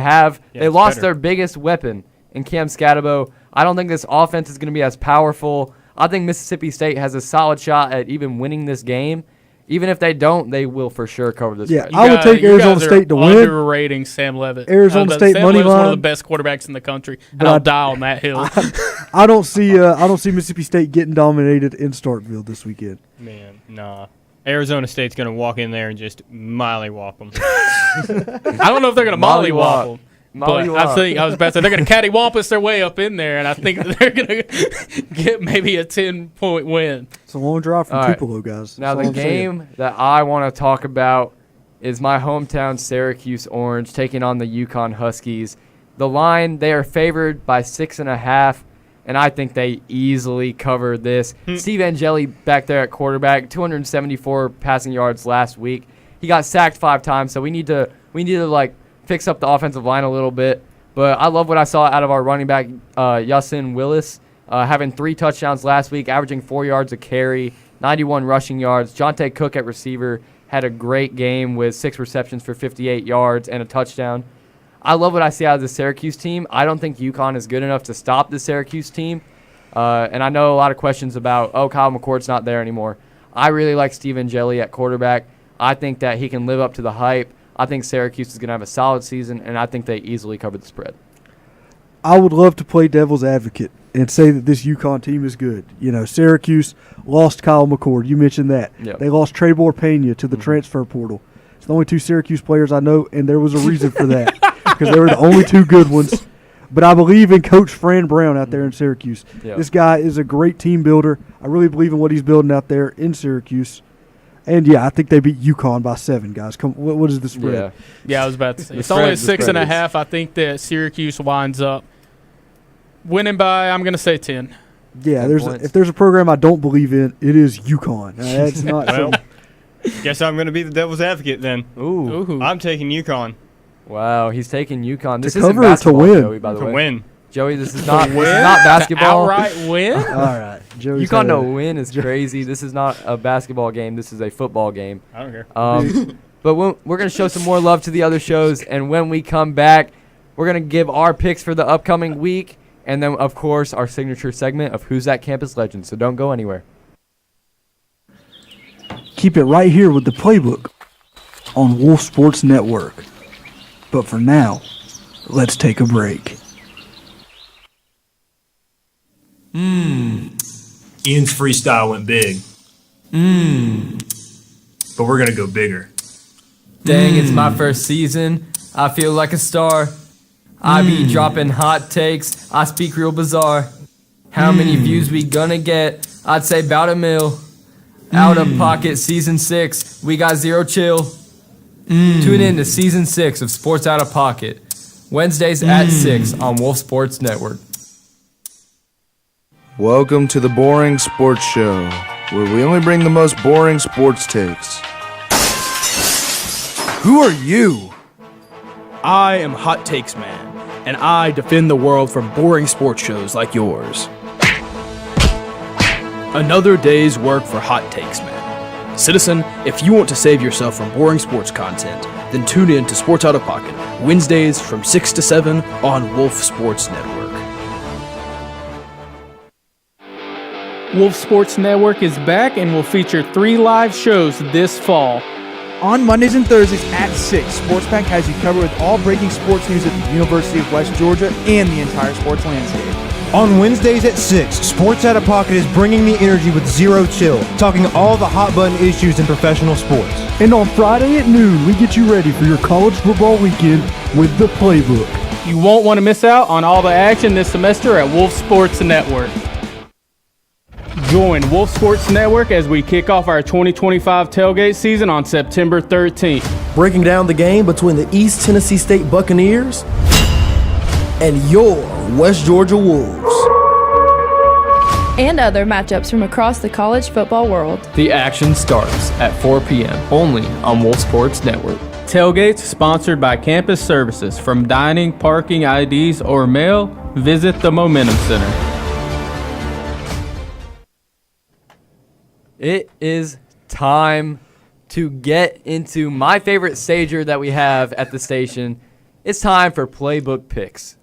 lost their biggest weapon in Cam Scatabo. I don't think this offense is going to be as powerful. I think Mississippi State has a solid shot at even winning this game. Even if they don't, they will for sure cover this. Yeah, I would take Arizona State to win. Underrating Sam Leavitt. Arizona State money line. Sam Leavitt's one of the best quarterbacks in the country, and I'll die on that hill. I don't see Mississippi State getting dominated in Starkville this weekend. Man, nah. Arizona State's going to walk in there and just mollywop them. I don't know if they're going to mollywop them. But I was about to say they're going to cattywampus their way up in there, and I think they're going to get maybe a 10-point win. It's a long drive from Tupelo, guys. Now, the game that I want to talk about is my hometown Syracuse Orange taking on the Yukon Huskies. The line, they are favored by 6.5, and I think they easily cover this. Steve Angeli back there at quarterback, 274 passing yards last week. He got sacked 5 times, so we need to fix up the offensive line a little bit. But I love what I saw out of our running back, Yasin Willis, having 3 touchdowns last week, averaging 4 yards a carry, 91 rushing yards. Jonte Cook at receiver had a great game with 6 receptions for 58 yards and a touchdown. I love what I see out of the Syracuse team. I don't think UConn is good enough to stop the Syracuse team. And I know a lot of questions about, Kyle McCord's not there anymore. I really like Steve Angeli at quarterback. I think that he can live up to the hype. I think Syracuse is going to have a solid season, and I think they easily cover the spread. I would love to play devil's advocate and say that this UConn team is good. You know, Syracuse lost Kyle McCord. You mentioned that. Yep. They lost Trebor Pena to the transfer portal. It's the only 2 Syracuse players I know, and there was a reason for that because they were the only 2 good ones. But I believe in Coach Fran Brown out there in Syracuse. Yep. This guy is a great team builder. I really believe in what he's building out there in Syracuse. And, I think they beat UConn by 7, guys. What is the spread? Yeah, I was about to say. It's only 6.5. I think that Syracuse winds up winning by, I'm going to say 10. Yeah, if there's a program I don't believe in, it is UConn. That's not well, guess I'm going to be the devil's advocate then. Ooh. I'm taking UConn. Wow, he's taking UConn. This to isn't cover or to basketball, win? Joey, by the way. To win. Joey, this is not basketball. Outright win? All right. Joey's UConn to win is crazy. This is not a basketball game. This is a football game. I don't care. But we're going to show some more love to the other shows, and when we come back, we're going to give our picks for the upcoming week, and then, of course, our signature segment of Who's That Campus Legend, so don't go anywhere. Keep it right here with the Playbook on Wolf Sports Network. But for now, let's take a break. Ian's freestyle went big. But we're going to go bigger. Dang, it's my first season. I feel like a star. I be dropping hot takes. I speak real bizarre. How many views we gonna get? I'd say about 1 mil. Out of Pocket Season 6. We got 0 chill. Tune in to Season 6 of Sports Out of Pocket. Wednesdays at 6 on Wolf Sports Network. Welcome to the Boring Sports Show, where we only bring the most boring sports takes. Who are you? I am Hot Takes Man, and I defend the world from boring sports shows like yours. Another day's work for Hot Takes Man. Citizen, if you want to save yourself from boring sports content, then tune in to Sports Out of Pocket, Wednesdays from 6 to 7 on Wolf Sports Network. Wolf Sports Network is back and will feature 3 live shows this fall. On Mondays and Thursdays at 6, Sports has you covered with all breaking sports news at the University of West Georgia and the entire sports landscape. On Wednesdays at 6, Sports Out of Pocket is bringing the energy with zero chill, talking all the hot button issues in professional sports. And on Friday at noon, we get you ready for your college football weekend with the Playbook. You won't want to miss out on all the action this semester at Wolf Sports Network. Join Wolf Sports Network as we kick off our 2025 tailgate season on September 13th. Breaking down the game between the East Tennessee State Buccaneers and your West Georgia Wolves. And other matchups from across the college football world. The action starts at 4 p.m. only on Wolf Sports Network. Tailgates sponsored by Campus Services. From dining, parking, IDs, or mail, visit the Momentum Center. It is time to get into my favorite stager that we have at the station. It's time for Playbook Picks.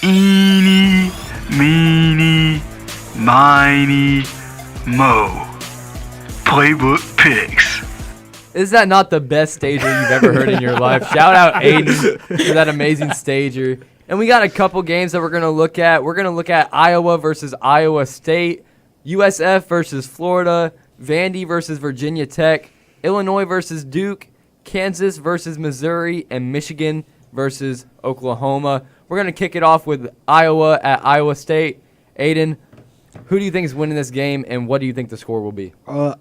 Eeny, meeny, miny, mo. Playbook Picks. Is that not the best stager you've ever heard in your life? Shout out Aiden for that amazing stager. And we got a couple games that we're going to look at. We're going to look at Iowa versus Iowa State, USF versus Florida, Vandy versus Virginia Tech, Illinois versus Duke, Kansas versus Missouri, and Michigan versus Oklahoma. We're going to kick it off with Iowa at Iowa State. Aiden, who do you think is winning this game, and what do you think the score will be?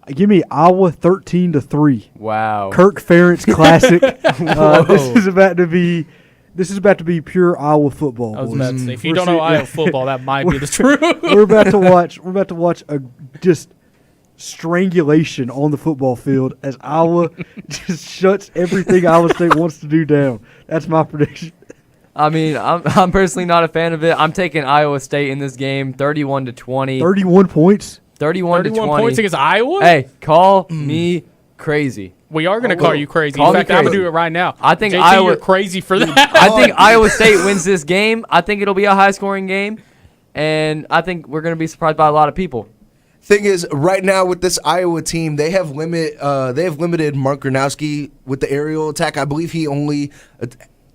Give me Iowa 13-3. Wow. Kirk Ferentz classic. This is about to be pure Iowa football. I was boys. about to say, if you don't know Iowa football, that might be the truth. We're about to watch a just strangulation on the football field as Iowa just shuts everything Iowa State wants to do down. That's my prediction. I mean, I'm personally not a fan of it. I'm taking Iowa State in this game, 31-20. 31 points. 31-20 points against Iowa? Hey, call me crazy. We are going to call you crazy. Call In fact, me I'm going crazy. to do it right now. I think JT, Iowa, you're crazy for that. I think Iowa State wins this game. I think it'll be a high-scoring game, and I think we're going to be surprised by a lot of people. Thing is, right now with this Iowa team, they have limited Mark Gronowski with the aerial attack. I believe he only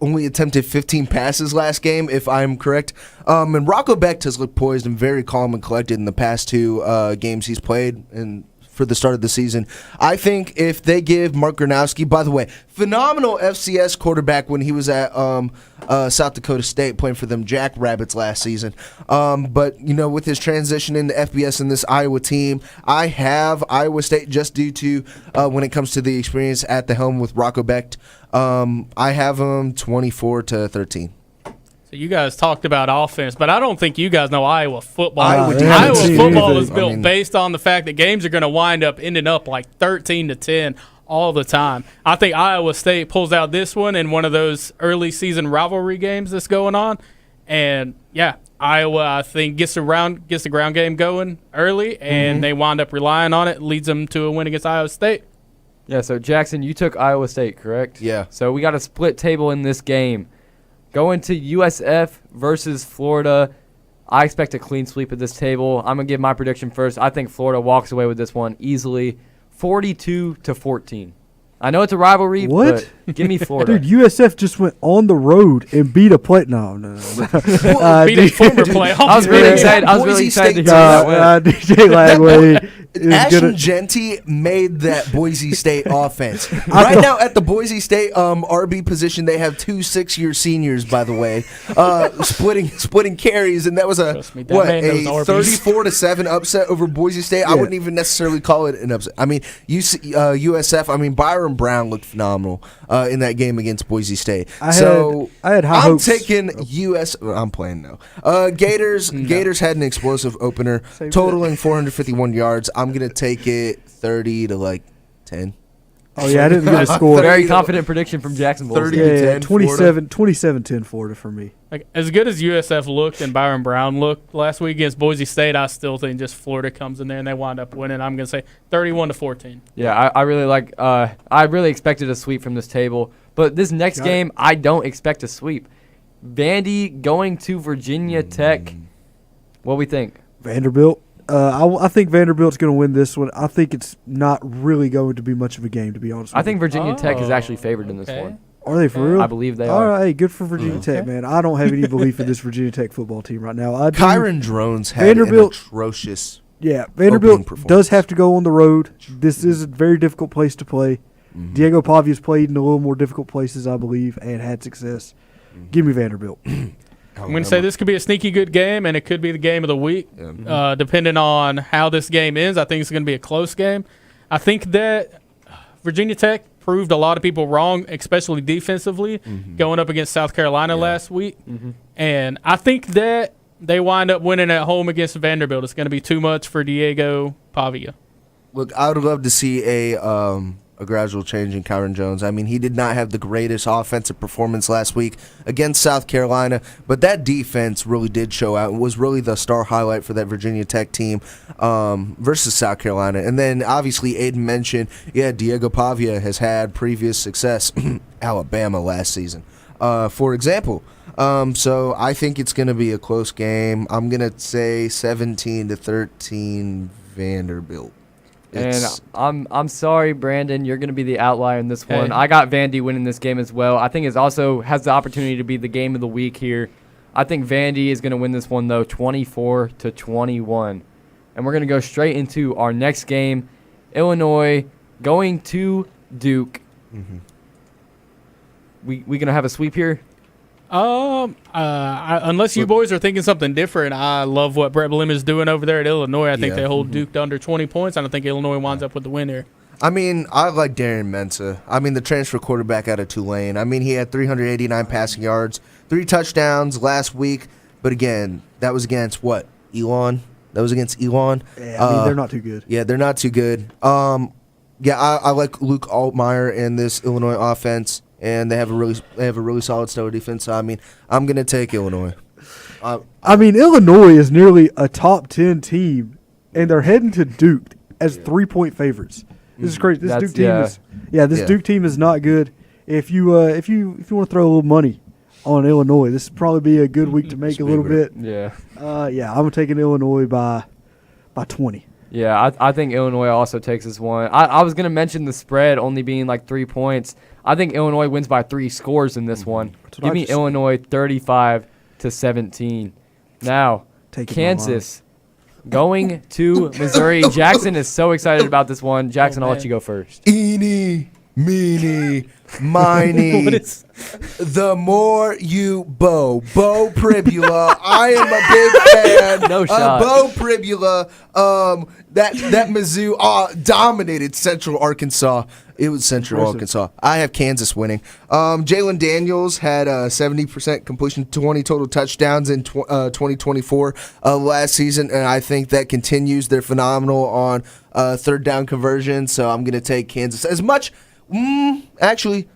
attempted 15 passes last game, if I'm correct. And Rocco Becht has looked poised and very calm and collected in the past two games he's played and for the start of the season. I think if they give Mark Gronowski, by the way, phenomenal FCS quarterback when he was at South Dakota State playing for them Jackrabbits last season. But, with his transition into FBS and this Iowa team, I have Iowa State just due to when it comes to the experience at the helm with Rocco Becht. I have them 24-13. So you guys talked about offense, but I don't think you guys know Iowa football. Iowa football was built based on the fact that games are going to wind up ending up like 13-10 all the time. I think Iowa State pulls out this one in one of those early season rivalry games that's going on. And, yeah, Iowa, I think, gets the ground game going early, and they wind up relying on it. Leads them to a win against Iowa State. Yeah, so, Jackson, you took Iowa State, correct? Yeah. So we got a split table in this game. Going to USF versus Florida, I expect a clean sweep at this table. I'm going to give my prediction first. I think Florida walks away with this one easily, 42-14. I know it's a rivalry, but give me Florida. Dude, USF just went on the road and beat a play. No. Beat a former playoff. I was really excited. I was really excited to hear that win. DJ Lagway. Ashton Genty made that Boise State offense. Right now at the Boise State RB position, they have two 6-year seniors, by the way, splitting carries, and that was a 34-7 upset over Boise State. I wouldn't even necessarily call it an upset. I mean, USF. I mean, Byron Brown looked phenomenal in that game against Boise State. I had high hopes. I'm taking I'm playing now. Gators had an explosive opener, totaling 451 yards. I'm going to take it 30 to 10. Oh, yeah, I didn't get a score. Very confident prediction from Jacksonville. 30-10. 27-10 Florida for me. Like, as good as USF looked and Byron Brown looked last week against Boise State, I still think just Florida comes in there and they wind up winning. I'm going to say 31-14. Yeah, I really like. I really expected a sweep from this table, but this next game I don't expect a sweep. Vandy going to Virginia Tech. What do we think? Vanderbilt. I think Vanderbilt's going to win this one. I think it's not really going to be much of a game, to be honest with you. I think Virginia Tech is actually favored in this one. Are they for real? I believe they All are. right, hey, good for Virginia Tech, man. I don't have any belief in this Virginia Tech football team right now. I do. Kyron Drones had Vanderbilt, an atrocious Yeah, opening Vanderbilt performance. does have to go on the road. This is a very difficult place to play. Diego Pavia's played in a little more difficult places, I believe, and had success. Give me Vanderbilt. I'm going to say this could be a sneaky good game, and it could be the game of the week, depending on how this game ends. I think it's going to be a close game. I think that Virginia Tech proved a lot of people wrong, especially defensively, going up against South Carolina last week. And I think that they wind up winning at home against Vanderbilt. It's going to be too much for Diego Pavia. Look, I would love to see a gradual change in Kyron Jones. I mean, he did not have the greatest offensive performance last week against South Carolina, but that defense really did show out and was really the star highlight for that Virginia Tech team versus South Carolina. And then, obviously, Aiden mentioned, Diego Pavia has had previous success Alabama last season, for example. So I think it's going to be a close game. I'm going to say 17-13 Vanderbilt. And I'm sorry, Brandon, you're going to be the outlier in this one. I got Vandy winning this game as well. I think it also has the opportunity to be the game of the week here. I think Vandy is going to win this one, though, 24-21. And we're going to go straight into our next game, Illinois going to Duke. We going to have a sweep here? Unless you boys are thinking something different, I love what Brett Blim is doing over there at Illinois. I think they hold Duke to under 20 points. I don't think Illinois winds up with the win here. I mean, I like Darren Mensah. I mean, the transfer quarterback out of Tulane. I mean, he had 389 passing yards, 3 touchdowns last week. But again, that was against what? Elon? That was against Elon. Yeah, I mean, they're not too good. Yeah, they're not too good. I like Luke Altmaier in this Illinois offense. And they have a really solid stellar defense. So, I mean, I'm going to take Illinois. I mean, Illinois is nearly a top 10 team, and they're heading to Duke as 3-point favorites. This is crazy. This Duke team Duke team is not good. If you want to throw a little money on Illinois, this would probably be a good week to make a little bit. Yeah. I'm taking Illinois by 20. Yeah, I think Illinois also takes this one. I was going to mention the spread only being like 3 points. I think Illinois wins by 3 scores in this one. Give me Illinois 35-17. Now, Kansas going to Missouri. Jackson is so excited about this one. Jackson, I'll let you go first. Eeny, meeny, miny. The more you Bo Pribula. I am a big fan No shot. of Bo Pribula. That Mizzou dominated Central Arkansas. It was Central Arkansas. I have Kansas winning. Jalen Daniels had 70% completion, 20 total touchdowns in 2024 last season, and I think that continues. They're phenomenal on third down conversion, so I'm going to take Kansas. As much, actually,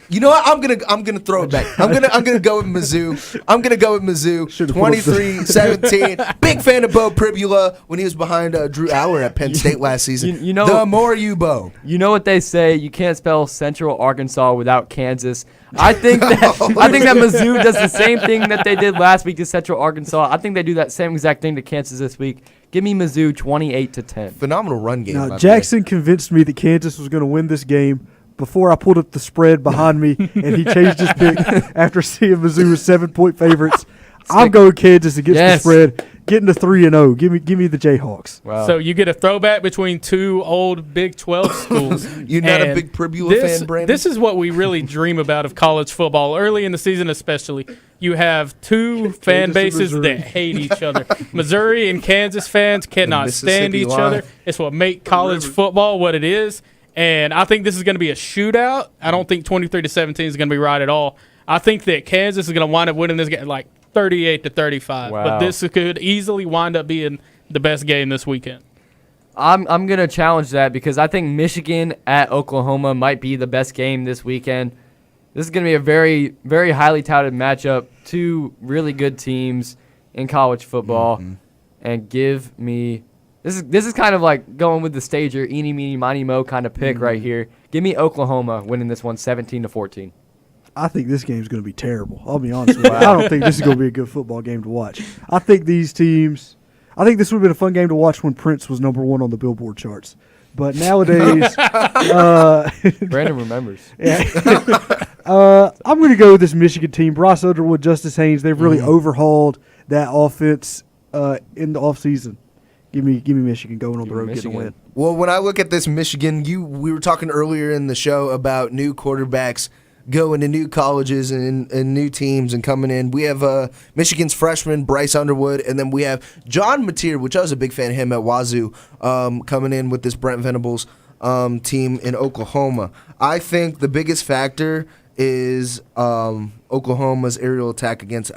you know what? I'm gonna throw it back. I'm gonna go with Mizzou. I'm gonna go with Mizzou. 23-17. Big fan of Bo Pribula when he was behind Drew Aller at Penn State last season. You know, the more you Bo. You know what they say? You can't spell Central Arkansas without Kansas. I think that Mizzou does the same thing that they did last week to Central Arkansas. I think they do that same exact thing to Kansas this week. Give me Mizzou 28-10. Phenomenal run game. Now, Jackson convinced me that Kansas was going to win this game before I pulled up the spread behind me, and he changed his pick after seeing Mizzou was 7-point favorites. I'm going Kansas against the spread, getting to 3-0. Give me the Jayhawks. Wow. So you get a throwback between 2 old Big 12 schools. You're not a big Pribula fan, Brandon? This is what we really dream about of college football, early in the season especially. You have 2 fan bases that hate each other. Missouri and Kansas fans cannot stand each other. It's what make college football what it is. And I think this is going to be a shootout. I don't think 23-17 is going to be right at all. I think that Kansas is going to wind up winning this game like 38-35. Wow. But this could easily wind up being the best game this weekend. I'm going to challenge that because I think Michigan at Oklahoma might be the best game this weekend. This is going to be a very, very highly touted matchup. 2 really good teams in college football. And give me... This is kind of like going with the stager, eeny, meeny, miny, mo kind of pick right here. Give me Oklahoma winning this one 17-14. I think this game's going to be terrible. I'll be honest with you. I don't think this is going to be a good football game to watch. I think this would have been a fun game to watch when Prince was number 1 on the Billboard charts. But nowadays, Brandon remembers. I'm going to go with this Michigan team. Bryce Underwood, Justice Haynes, they've really overhauled that offense in the offseason. Give me Michigan going on the road, getting a win. Well, when I look at this Michigan, we were talking earlier in the show about new quarterbacks going to new colleges and new teams and coming in. We have Michigan's freshman Bryce Underwood, and then we have John Mateer, which I was a big fan of him at Wazoo, coming in with this Brent Venables team in Oklahoma. I think the biggest factor is Oklahoma's aerial attack against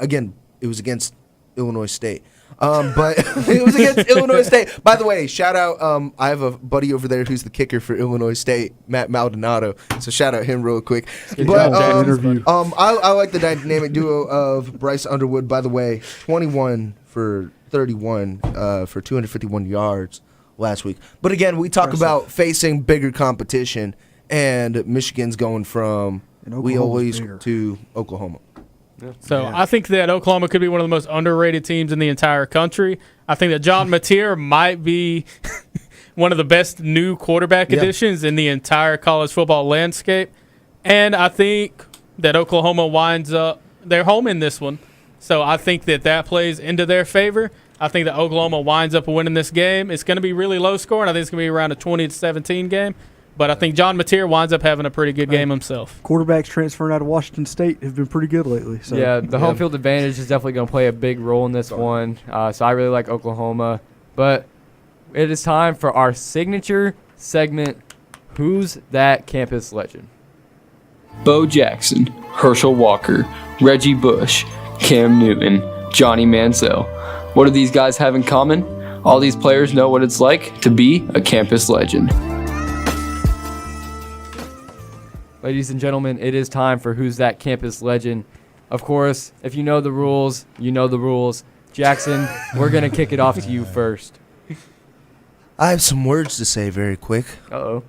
Illinois State. But it was against Illinois State. By the way, shout out. I have a buddy over there who's the kicker for Illinois State, Matt Maldonado. So shout out him real quick. But I like the dynamic duo of Bryce Underwood. By the way, 21 for 31 for 251 yards last week. But again, we talk about facing bigger competition, and Michigan's going from Wheelways to Oklahoma. So I think that Oklahoma could be one of the most underrated teams in the entire country. I think that John Mateer might be one of the best new quarterback additions in the entire college football landscape. And I think that Oklahoma winds up – they're home in this one. So I think that plays into their favor. I think that Oklahoma winds up winning this game. It's going to be really low scoring. I think it's going to be around a 20-17 game. But I think John Mateer winds up having a pretty good game himself. Quarterbacks transferring out of Washington State have been pretty good lately. So. Yeah, the home field advantage is definitely going to play a big role in this one. So I really like Oklahoma. But it is time for our signature segment, Who's That Campus Legend? Bo Jackson, Herschel Walker, Reggie Bush, Cam Newton, Johnny Manziel. What do these guys have in common? All these players know what it's like to be a campus legend. Ladies and gentlemen, it is time for Who's That Campus Legend. Of course, if you know the rules, you know the rules. Jackson, we're going to kick it off to you first. I have some words to say very quick. Uh-oh.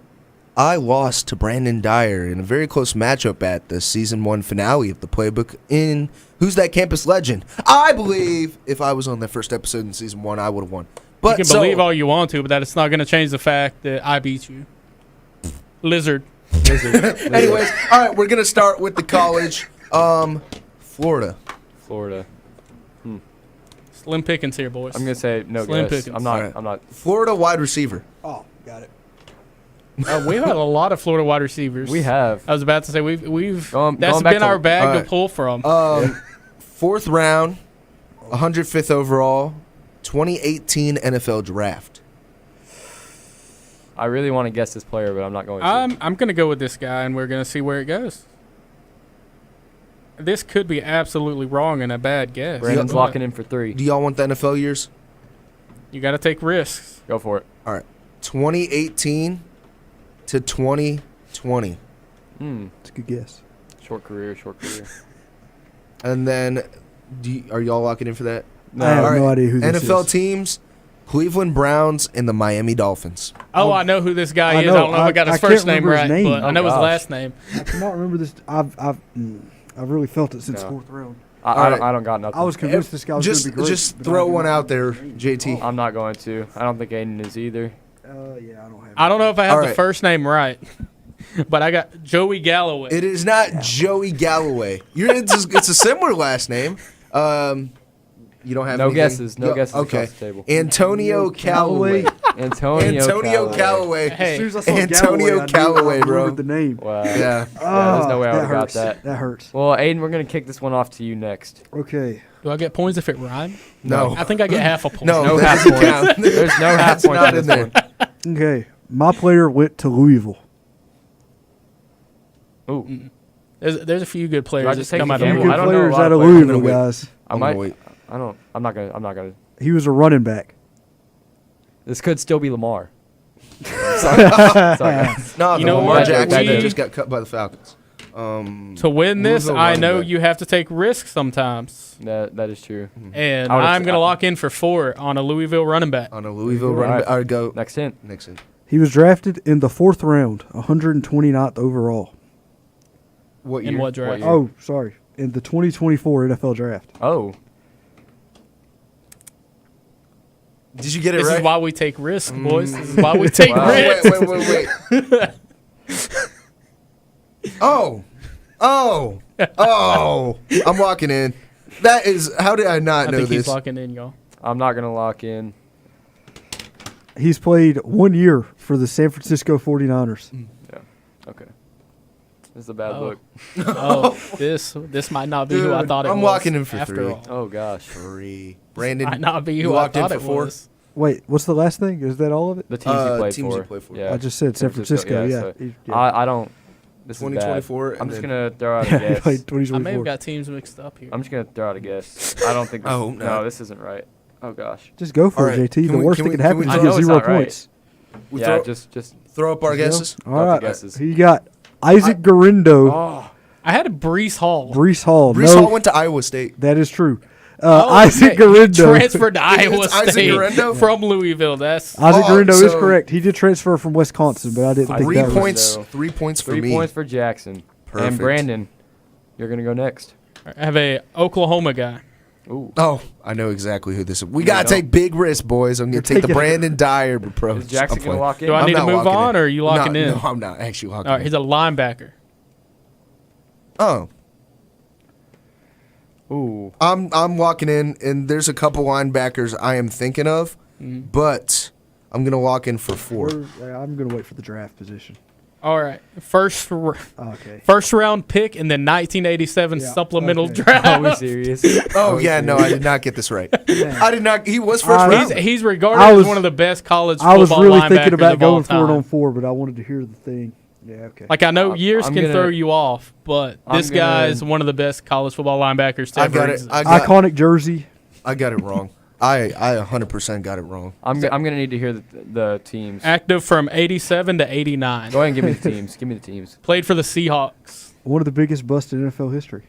I lost to Brandon Dyer in a very close matchup at the Season 1 finale of the Playbook in Who's That Campus Legend. I believe if I was on that first episode in Season 1, I would have won. But you can believe all you want to, but that it's not going to change the fact that I beat you. Lizard. Anyways, all right, we're going to start with the college. Florida. Slim pickings here, boys. I'm going to say no Slim guess. pickings. I'm not. Florida wide receiver. Oh, got it. We've had a lot of Florida wide receivers. We have. I was about to say we've going that's back been to- our bag all to right. pull from. 4th round, 105th overall, 2018 NFL draft. I really want to guess this player, but I'm not going to. I'm going to go with this guy, and we're going to see where it goes. This could be absolutely wrong and a bad guess. Brandon's but locking in for 3. Do y'all want the NFL years? You got to take risks. Go for it. All right. 2018 to 2020. It's a good guess. Short career. And then, are y'all locking in for that? I have no idea who this NFL is. teams, Cleveland Browns and the Miami Dolphins. Oh, I know who this guy I is. know. I don't know if I got his I can't first name remember his right, name. but I know his gosh. last name. I cannot remember this. I've really felt it since No. 4th round. I don't got nothing. I was convinced this guy was going to be great. Just but throw I one didn't. out there, JT. I'm not going to. I don't think Aiden is either. Yeah, I don't have. I don't know if I have All the right. first name right, but I got Joey Galloway. It is not Joey Galloway. It's a similar last name. You don't have No anything? guesses. No guesses Okay. across the table. Antonio Callaway. Antonio Callaway. Hey, As soon as I saw Antonio Galloway, I Callaway, bro. remembered the name. Wow. Yeah. There's no way I that would have got hurts. that. That hurts. Well, Aiden, we're going to kick this one off to you next. Okay. do I get points if it rhymes? No. I think I get half a point. No, No that half doesn't points. count. There's no half That's points not on in this there. one. Okay. My player went to Louisville. Ooh. There's a few good Do I players just that take come a out of Few gamble? good I don't know a players lot out of of players. Louisville, wait. guys. I might. I don't. I'm not gonna. He was a running back. This could still be Lamar. Sorry, guys. No, You know Lamar what? Jackson We- just got cut by the Falcons. To win this, Louisville I running know back. you have to take risks sometimes, That is true. and I would've- I'm going to lock in for 4 on a Louisville running back. On a Louisville Right. running back. All right, go. Next hint. Nixon. He was drafted in the 4th round, 129th overall. What In year? what draft? year? Oh, sorry. In the 2024 NFL draft. Oh, Did you get it This right? is why we take risks, boys. This is why we take Wow. risks. Wait. Oh. Oh, I'm walking in. That is, how did I not I know think this? he's locking in, y'all. I'm not going to lock in. He's played 1 year for the San Francisco 49ers. Yeah. Okay. This is a bad look. This might not be who I thought it was. I'm walking in for after 3. all. Oh, gosh. 3. Brandon, Might not be you who I walked in thought for it 4. was. Wait, what's the last thing? Is that all of it? The teams he played teams for. he played for. Yeah. I just said San Francisco. Yeah. so Yeah. I don't. This is 2024. bad. I'm and just then- going to throw out a guess. Played I 2024. may have got teams mixed up here. I'm just going to throw out a guess. I don't think this. Oh, no. This isn't right. Oh, gosh. Just go for All it, right. JT. Can The we- worst can that we- could happen can is we you throw- get I know 0 it's not right. points. We Yeah, throw, just throw up our Go. guesses. All Drop the right. guesses. You got Isaac Garindo, Oh, I had a Brees Hall. Brees Hall. Brees no, Hall went to Iowa State. that is true. Oh, Isaac okay. Garindo. Transferred to Iowa It's Isaac State Garindo? from Louisville. That's Isaac Oh, Garindo is so- correct. He did transfer from Wisconsin, but I didn't think 3 that was. points. though. 3 points for 3 me. points for Jackson. Perfect. And Brandon, you're going to go next. I have a Oklahoma guy. Ooh. Oh, I know exactly who this is. We You gotta don't. take big risks, boys. I'm gonna take the taking- Brandon Dyer approach. Is Jackson I'm going to playing. lock in? Do I I'm need to not move walking on, in. or are you locking no, in? No, I'm not actually locking All right, in. he's a linebacker. Oh, Ooh. I'm walking in, and there's a couple linebackers I am thinking of, but I'm gonna walk in for 4. I'm going to wait for the draft position. All right, first Okay. round pick in the 1987 Yeah, supplemental okay. draft. Are we serious? Oh yeah, no, I did not get this right. I did not. He was first I- round. He's regarded I was- as one of the best college I was football really linebackers thinking about of all going for it time. on 4, but I wanted to hear the thing. Yeah, okay. Like I know years I'm can gonna- throw you off, but I'm this guy gonna- is one of the best college football linebackers to I ever got it. exist. Iconic jersey. I got it wrong. I 100% got it wrong. I'm going to need to hear the teams. Active from 87 to 89. Go ahead and give me the teams. Give me the teams. Played for the Seahawks. One of the biggest busts in NFL history.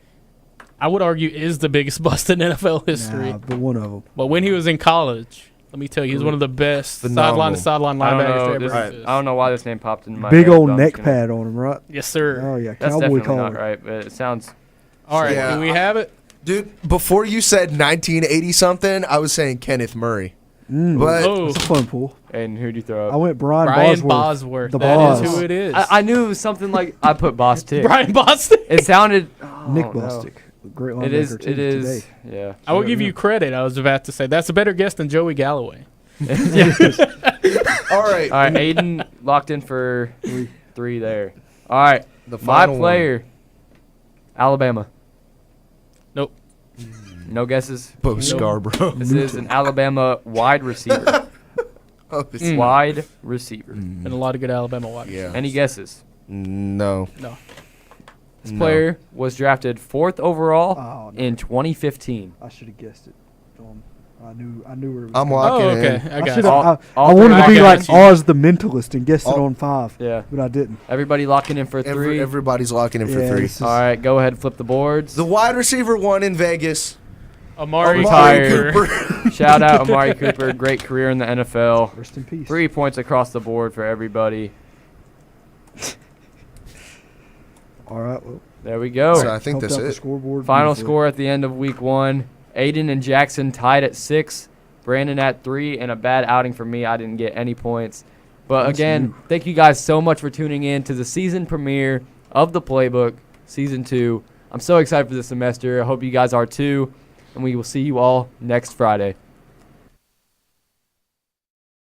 I would argue is the biggest bust in NFL history. Nah, but one of them. But when he was in college, let me tell you, he's one of the best sideline to sideline I don't linebackers to know. ever This, exist. I don't know why this name popped in my Big head. old but I'm neck just gonna- pad on him, right? Yes, sir. Oh, yeah. That's Cowboy definitely collar. not right, but it sounds. All right, Yeah. do we have it? Dude, before you said 1980 something, I was saying Kenneth Murray. But Oh, It's a fun pool. And who'd you throw I up? went Brian Brian Bosworth. Bosworth. The That Boss. is who it is. I knew it was something like I put Boss Tick. Brian Boston. It sounded. Oh, Nick no. Bostick. Great linebacker It is. too It is. today. Yeah. I will give you credit. I was about to say that's a better guess than Joey Galloway. all right, All right, Aiden locked in for 3 there. All right, the my final player, Alabama. Nope. No guesses. Bo Scarborough. This is an Alabama wide receiver. Oh, it's- Wide receiver. Been a lot of good Alabama wide. Yeah. Any guesses? No. No. This No. player was drafted 4th overall Oh, no. in 2015. I should have guessed it. I knew where it was. I'm going. walking Oh, okay. in. I I got should it. have. I All wanted to three be I like got you. Oz the Mentalist and guess it All- on 5. Yeah. But I didn't. Everybody locking in for 3. Everybody's locking in for Yeah, 3. this is- All right, go ahead, flip the boards. The wide receiver one in Vegas. Amari Retired. Cooper. Shout out Amari Cooper, great career in the NFL. Rest in peace. 3 points across the board for everybody. All right. Well, There we go. So I think helped that's out the it. scoreboard Final beautifully. score at the end of week 1. Aiden and Jackson tied at 6. Brandon at 3, and a bad outing for me. I didn't get any points. But That's again, you. thank you guys so much for tuning in to the season premiere of The Playbook, Season 2. I'm so excited for this semester. I hope you guys are too. And we will see you all next Friday.